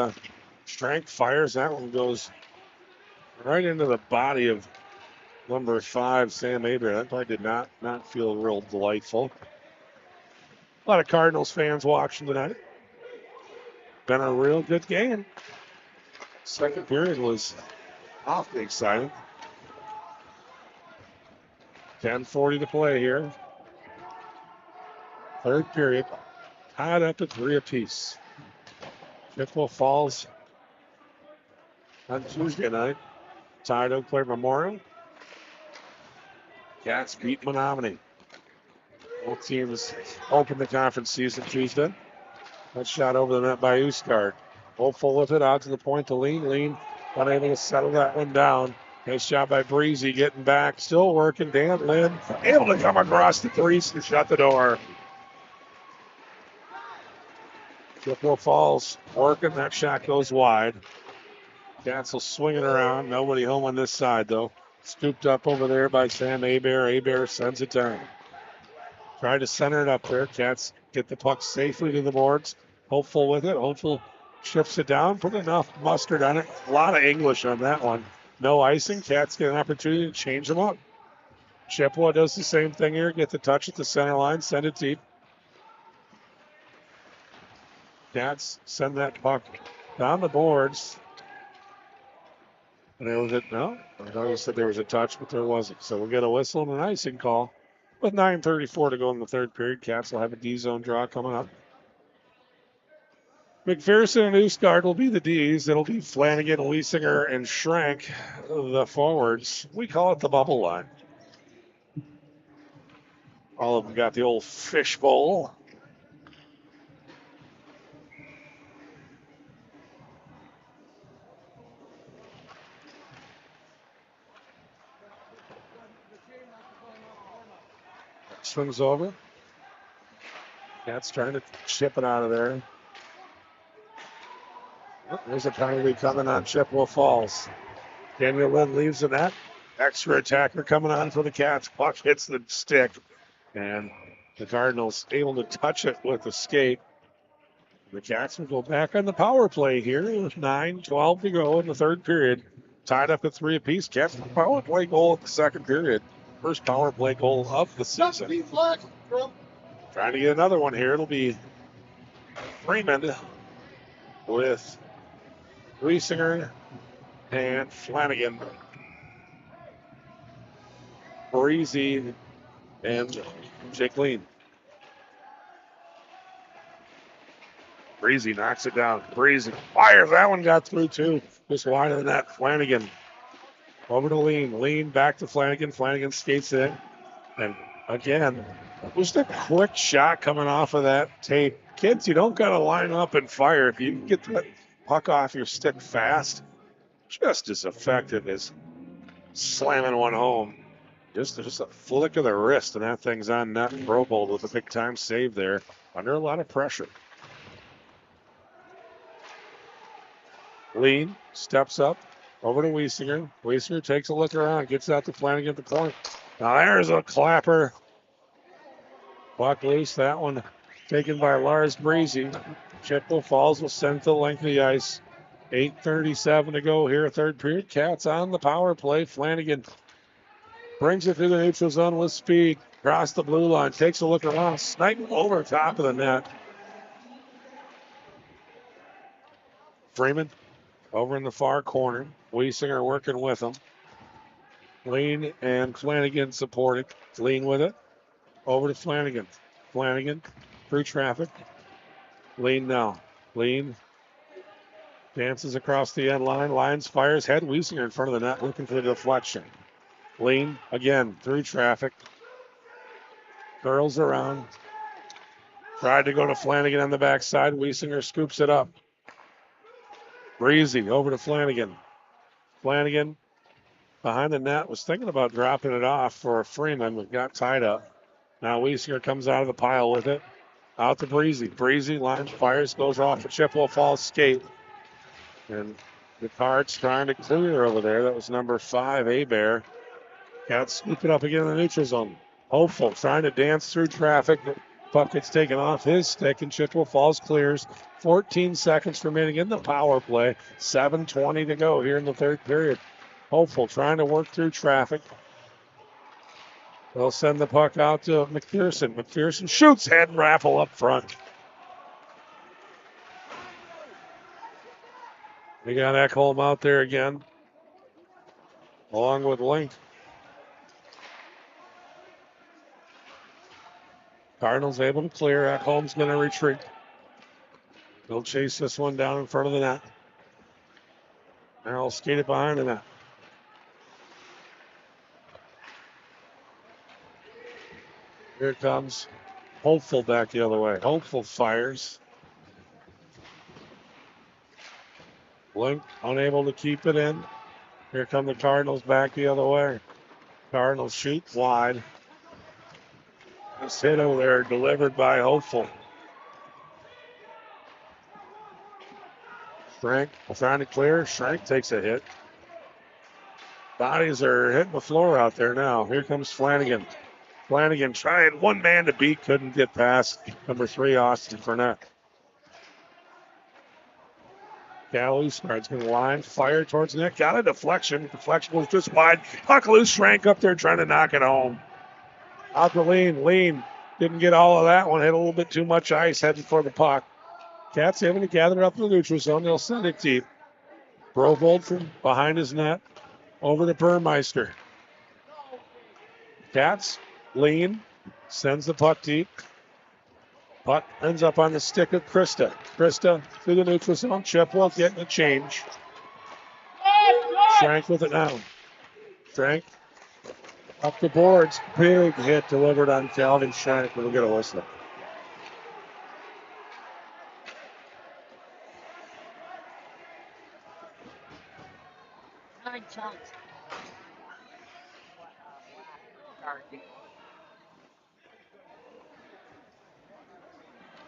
Speaker 1: Strength fires. That one goes right into the body of number 5, Sam Abear. That probably did not feel real delightful. A lot of Cardinals fans watching tonight. Been a real good game. Second period was awfully exciting. 10:40 to play here. Third period, tied up at 3 apiece. Chippewa Falls on Tuesday night, tied Eau Claire Memorial. Cats beat Menominee. Both teams opened the conference season Tuesday. That shot over the net by Oostgaard. Hopeful with it out to the point to Lean. Lean unable to settle that one down. Nice shot by Breezy getting back. Still working. Dan Lynn able to come across the crease and shut the door. Chippewa Falls working. That shot goes wide. Cancel swinging around. Nobody home on this side, though. Scooped up over there by Sam Abear. Abear sends it down. Tried to center it up there. Cats get the puck safely to the boards. Hopeful with it. Hopeful shifts it down. Put enough mustard on it. A lot of English on that one. No icing. Cats get an opportunity to change them up. Chippewa does the same thing here. Get the touch at the center line. Send it deep. Cats send that puck down the boards. And there was no, I thought you said there was a touch, but there wasn't. So we'll get a whistle and an icing call. With 9:34 to go in the third period, Cats will have a D-zone draw coming up. McPherson and Oostgaard will be the Ds. It'll be Flanagan, Wiesinger, and Schrank, the forwards. We call it the bubble line. All of them got the old fishbowl. Swings over. Cats trying to chip it out of there. Oh, there's a penalty coming on Chippewa Falls. Daniel Lynn leaves the net. Extra attacker coming on for the Cats. Puck hits the stick. And the Cardinals able to touch it with the skate. The Cats will go back on the power play here with 9:12 to go in the third period. Tied up at 3 apiece. Cats power play goal in the second period. First power play goal of the season. Trying to get another one here. It'll be Freeman with Wiesinger and Flanagan. Breezy and Jake Lean. Breezy knocks it down. Breezy fires. That one got through too. Just wider than that. Flanagan over to Lean. Lean back to Flanagan. Flanagan skates in. And again, just a quick shot coming off of that tape. Kids, you don't got to line up and fire. If you can get the puck off your stick fast, just as effective as slamming one home. Just a flick of the wrist, and that thing's on net. Brobold with a big time save there under a lot of pressure. Lean steps up over to Wiesinger. Wiesinger takes a look around, gets out to Flanagan at the point. Now there's a clapper. Puck loose. That one taken by Lars Breezy. Chippewa Falls will send to the length of the ice. 8:37 to go here, third period. Cats on the power play. Flanagan brings it through the neutral zone with speed. Across the blue line. Takes a look around. Snipe over top of the net. Freeman over in the far corner. Wiesinger working with him. Lean and Flanagan supported. Lean with it. Over to Flanagan. Flanagan through traffic. Lean now. Lean dances across the end line. Lines fires head. Wiesinger in front of the net looking for the deflection. Lean again through traffic. Curls around. Tried to go to Flanagan on the backside. Wiesinger scoops it up. Breezy over to Flanagan. Flanagan behind the net was thinking about dropping it off for Freeman, but got tied up. Now Wiesinger comes out of the pile with it. Out to Breezy. Breezy lines, fires, goes off the Chippewa Falls skate. And the Cards trying to clear over there. That was number 5, Abear. Got scoop it up again in the neutral zone. Hopeful trying to dance through traffic. The puck gets taken off his stick and Chippewa Falls clears. 14 seconds remaining in the power play. 7:20 to go here in the third period. Hopeful trying to work through traffic. They'll send the puck out to McPherson. McPherson shoots, head raffle up front. We got Ekholm out there again, along with Link. Cardinals able to clear. Ekholm's going to retreat. They'll chase this one down in front of the net. Now skate it behind the net. Here it comes. Hopeful back the other way. Hopeful fires. Blink unable to keep it in. Here come the Cardinals back the other way. Cardinals shoot wide. This hit over there delivered by Hopeful. Schrank trying to clear. Schrank takes a hit. Bodies are hitting the floor out there now. Here comes Flanagan. Flanagan trying one man to beat, couldn't get past number 3, Austin Fournette. Galley starts going to line, fire towards the net. Got a deflection. Deflection was just wide. Puck loose. Schrank up there trying to knock it home. Out the lean. Lean didn't get all of that one. Hit a little bit too much ice heading for the puck. Cats having to gather up in the neutral zone. They'll send it deep. Brovold from behind his net. Over to Burmeister. Cats lean. Sends the puck deep. Puck ends up on the stick of Krista. Krista through the neutral zone. Chippewa getting a change. Schrank with it now. Schrank up the boards. Big hit delivered on Calvin Schrank. We'll get a whistle.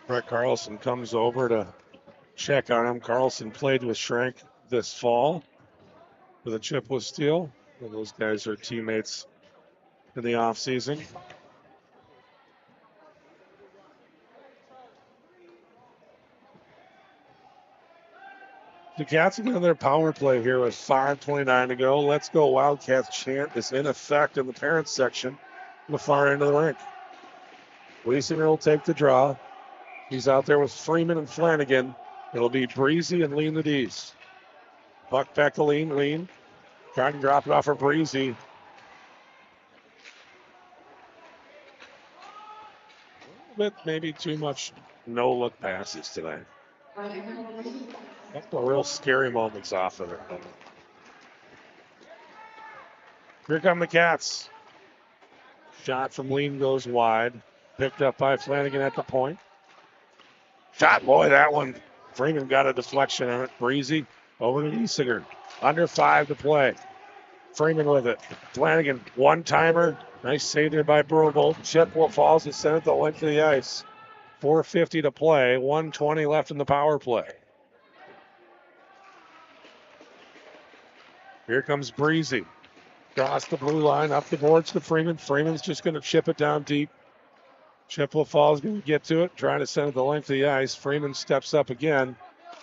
Speaker 1: Brett Carlson comes over to check on him. Carlson played with Schrank this fall for the Chippewa Steel. And those guys are teammates in the offseason. The Cats again on their power play here with 5:29 to go. Let's go Wildcats chant is in effect in the parents section on the far end of the rink. Wiesinger will take the draw. He's out there with Freeman and Flanagan. It'll be Breezy and Lean the D's. Puck back to Lean. Lean trying to drop it off for Breezy. A little bit, maybe too much no-look passes today. Couple of real scary moments off of it. Here come the Cats. Shot from Lean goes wide. Picked up by Flanagan at the point. Shot, boy, that one. Freeman got a deflection on it. Breezy over to Wiesinger. Under 5 to play. Freeman with it. Flanagan, one-timer. Nice save there by Brovold. Chippewa falls and sent it the length of the ice. 4:50 to play. 1:20 left in the power play. Here comes Breezy. Across the blue line, up the boards to Freeman. Freeman's just going to chip it down deep. Chippewa Falls going to get to it, trying to send it the length of the ice. Freeman steps up again.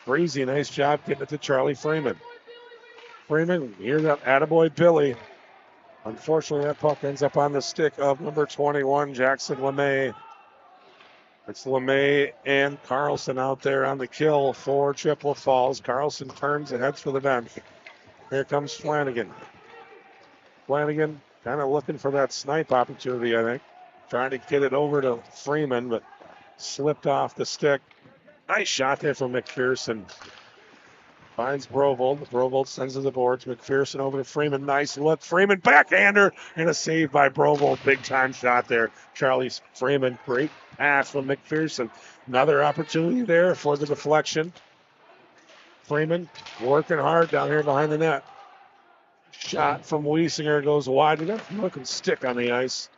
Speaker 1: Breezy, nice job getting it to Charlie Freeman. Freeman, here's that attaboy Billy. Unfortunately, that puck ends up on the stick of number 21, Jackson LeMay. It's LeMay and Carlson out there on the kill for Chippewa Falls. Carlson turns and heads for the bench. Here comes Flanagan. Flanagan kind of looking for that snipe opportunity, I think. Trying to get it over to Freeman, but slipped off the stick. Nice shot there from McPherson. Finds Brovold. Brovold sends to the boards. McPherson over to Freeman. Nice look. Freeman backhander and a save by Brovold. Big time shot there. Charlie Freeman. Great pass from McPherson. Another opportunity there for the deflection. Freeman working hard down here behind the net. Shot from Wiesinger goes wide. We got a looking stick on the ice.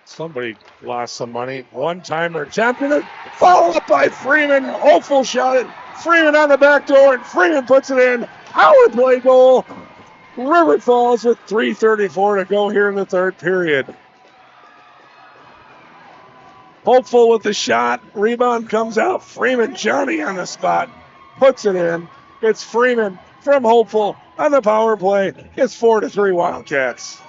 Speaker 1: Somebody lost some money. One-timer attempted it. Followed up by Freeman. Hopeful shot it. Freeman on the back door, and Freeman puts it in. Power play goal. River Falls with 3:34 to go here in the third period. Hopeful with the shot. Rebound comes out. Freeman, Johnny on the spot. Puts it in. It's Freeman from Hopeful on the power play. It's 4-3 Wildcats.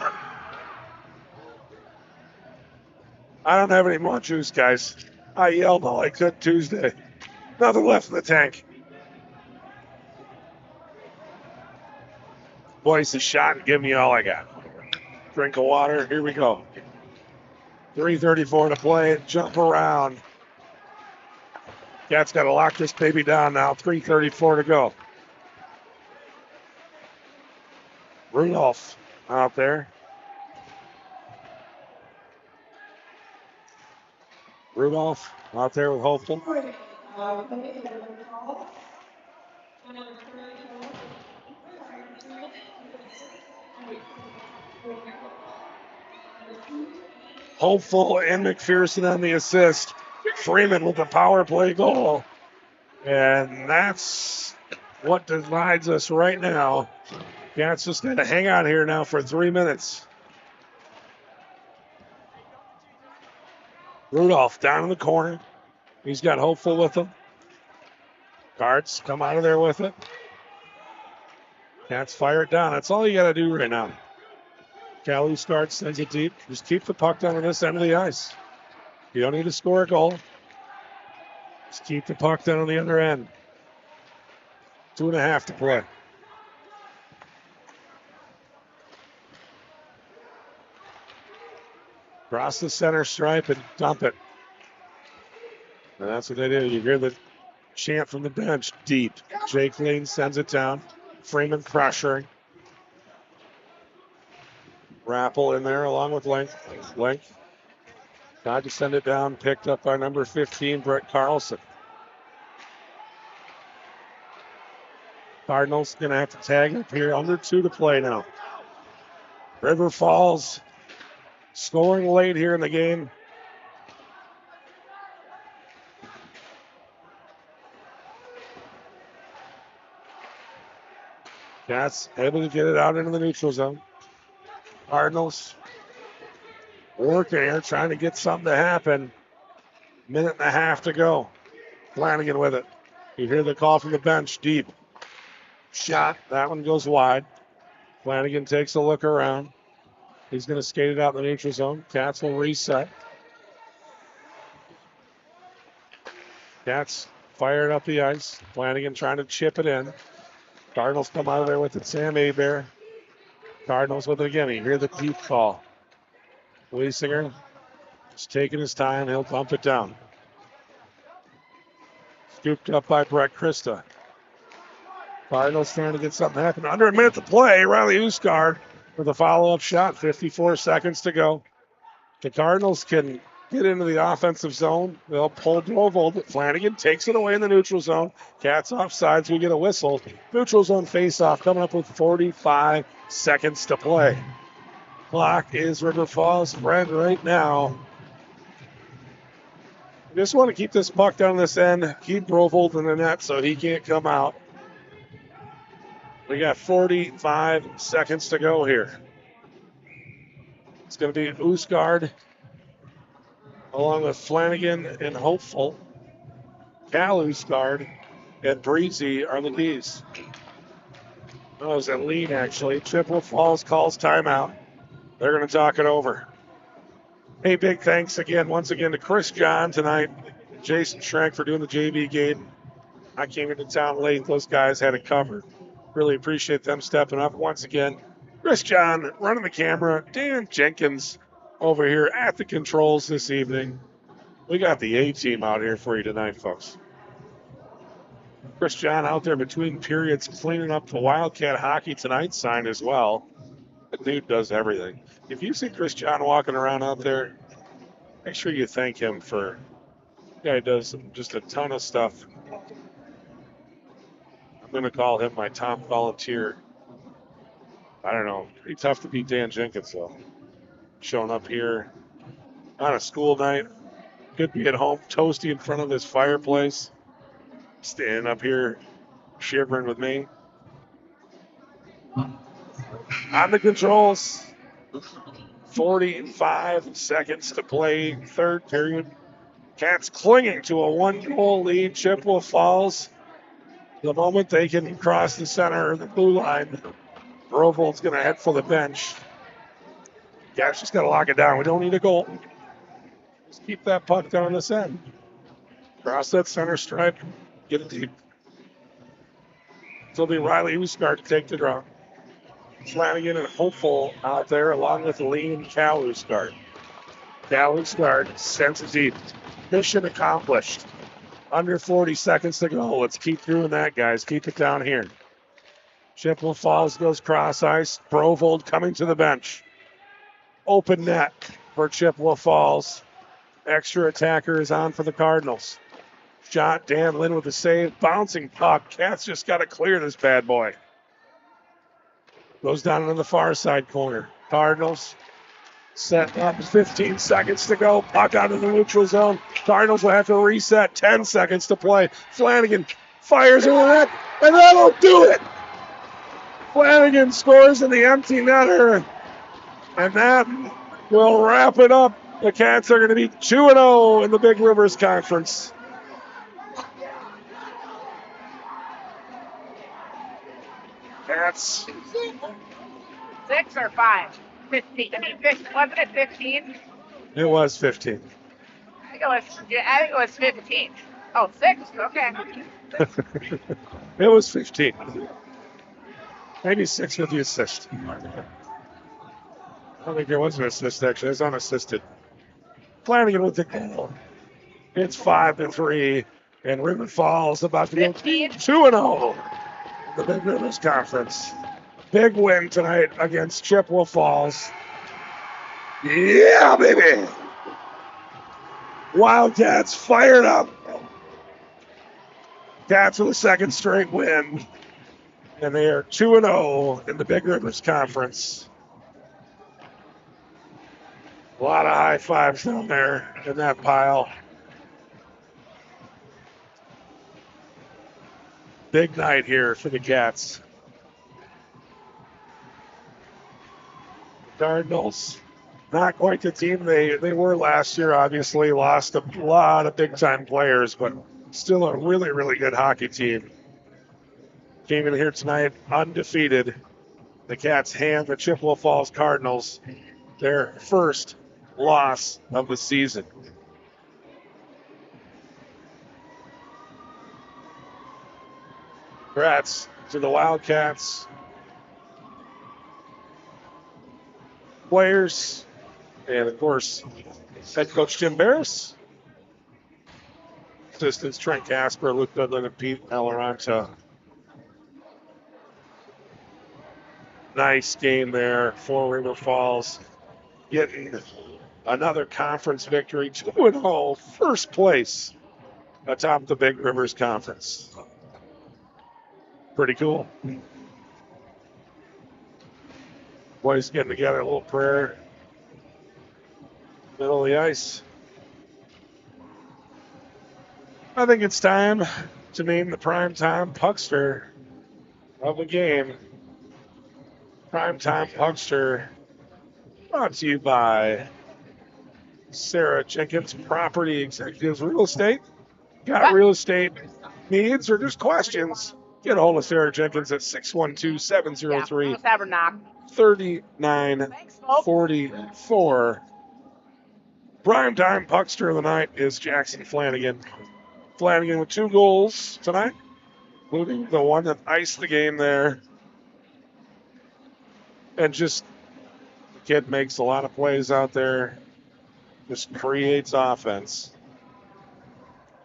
Speaker 1: I don't have any more juice, guys. I yelled all I could Tuesday. Nothing left in the tank. Boys, a shot and give me all I got. Drink of water. Here we go. 3:34 to play. Jump around. Cats got to lock this baby down now. 3:34 to go. Rudolph out there. Rudolph out there with Hopeful. Hopeful and McPherson on the assist. Freeman with the power play goal. And that's what divides us right now. Cats just got to hang on here now for 3 minutes. Rudolph down in the corner. He's got Hopeful with him. Cards come out of there with it. Cats fire it down. That's all you got to do right now. Callie starts, sends it deep. Just keep the puck down on this end of the ice. You don't need to score a goal. Just keep the puck down on the other end. 2.5 to play. Cross the center stripe and dump it. And that's what they do. You hear the chant from the bench deep. Jake Lane sends it down. Freeman pressuring. Rappel in there along with Link. Tried to send it down. Picked up by number 15, Brett Carlson. Cardinals going to have to tag up here. Under 2 to play now. River Falls scoring late here in the game. Cats able to get it out into the neutral zone. Cardinals working here, trying to get something to happen. 1.5 to go. Flanagan with it. You hear the call from the bench, deep. Shot, that one goes wide. Flanagan takes a look around. He's going to skate it out in the neutral zone. Cats will reset. Cats firing up the ice. Flanagan trying to chip it in. Cardinals come out of there with it. Sam Abear. Cardinals with it again. You hear the deep call. Wiesinger is taking his time. He'll bump it down. Scooped up by Brett Christa. Cardinals trying to get something happen. Under a minute to play. Riley Usgard with a follow-up shot. 54 seconds to go. The Cardinals can get into the offensive zone. They'll pull Brovold. Flanagan takes it away in the neutral zone. Cats offsides. We get a whistle. Neutral zone face-off coming up with 45 seconds to play. Clock is River Falls spread right now. Just want to keep this puck down this end. Keep Brovold in the net so he can't come out. We got 45 seconds to go here. It's going to be Usgard along with Flanagan and Hopeful. Cal Usgard and Breezy are the Ds. Oh, it was a lead, actually. Chippewa Falls calls timeout. They're going to talk it over. Hey, big thanks again, once again, to Chris John tonight. Jason Schrank for doing the JV game. I came into town late. Those guys had it covered. Really appreciate them stepping up once again. Chris John running the camera. Dan Jenkins over here at the controls this evening. We got the A-team out here for you tonight, folks. Chris John out there between periods cleaning up the Wildcat Hockey Tonight sign as well. The dude does everything. If you see Chris John walking around out there, make sure you thank him for. Yeah, he does just a ton of stuff. I'm going to call him my top volunteer. I don't know. Pretty tough to beat Dan Jenkins, though. Showing up here on a school night. Could be at home, toasty in front of his fireplace. Standing up here, shivering with me. On the controls. 45 seconds to play, third period. Cats clinging to a 1-goal lead. Chippewa Falls. The moment they can cross the center of the blue line, Brovold's going to head for the bench. Cats just got to lock it down. We don't need a goal. Just keep that puck down this end. Cross that center stripe. Get it deep. So it'll be Riley Usgard to take the draw. Flanagan and Hopeful out there along with Lee and Cal Usgard. Cal Usgard sends it deep. Mission accomplished. Under 40 seconds to go. Let's keep doing that, guys. Keep it down here. Chippewa Falls goes cross ice. Brovold coming to the bench. Open net for Chippewa Falls. Extra attacker is on for the Cardinals. shot. Dan Lynn with the save. Bouncing puck. Cats just got to clear this bad boy. Goes down into the far side corner. Cardinals set up. 15 seconds to go. Puck out of the neutral zone. Cardinals will have to reset. 10 seconds to play. Flanagan fires in the net, and that'll do it. Flanagan scores in the empty netter, and that will wrap it up. The Cats are going to be 2-0 in the Big Rivers Conference. Cats.
Speaker 4: 6 or 5? 15. I mean, wasn't it 15?
Speaker 1: It was 15.
Speaker 4: I think it was 15. Oh, 6? Okay.
Speaker 1: It was 15. Maybe 6 with the assist. I don't think there was an assist, actually. It was unassisted. Flanagan with the goal. It's 5-3, and River Falls about to go 2-0 in the Big Rivers Conference. Big win tonight against Chippewa Falls. Yeah, baby! Wildcats fired up. Cats with a second straight win. And they are 2-0 in the Big Rivers Conference. A lot of high fives down there in that pile. Big night here for the Cats. Cardinals, not quite the team they were last year, obviously. Lost a lot of big-time players, but still a really, really good hockey team. Came in here tonight undefeated. The Cats hand the Chippewa Falls Cardinals their first loss of the season. Congrats to the Wildcats players and, of course, head coach Jim Barris, assistants Trent Casper, Luke Goodland, and Pete Alaranta. Nice game there for River Falls, getting another conference victory, 2-0, first place atop the Big Rivers Conference. Pretty cool. Boys getting together, a little prayer, middle of the ice. I think it's time to name the primetime puckster of the game. Primetime Puckster, brought to you by Sarah Jenkins, Property Executives Real Estate. Got real estate needs or just questions? Get a hold of Sarah Jenkins at 612-703-3944. Primetime Puckster of the night is Jackson Flanagan. Flanagan with 2 goals tonight, including the one that iced the game there. And just, the kid makes a lot of plays out there. Just creates offense.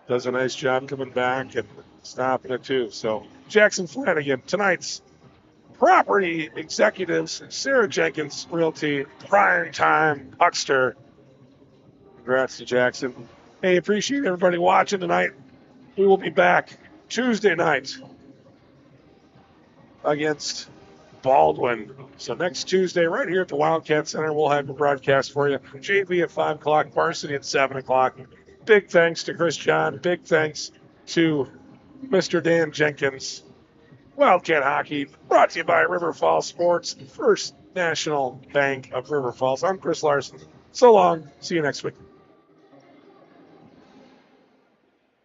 Speaker 1: Does a nice job coming back and stopping it too. So Jackson Flanagan, tonight's Property Executives, Sarah Jenkins Realty, Primetime Puckster. Congrats to Jackson. Hey, appreciate everybody watching tonight. We will be back Tuesday night against Baldwin. So next Tuesday, right here at the Wildcat Center, we'll have the broadcast for you. JV at 5 o'clock, Varsity at 7 o'clock. Big thanks to Chris John. Big thanks to Mr. Dan Jenkins. Wildcat Hockey, brought to you by River Falls Sports, First National Bank of River Falls. I'm Chris Larson. So long. See you next week.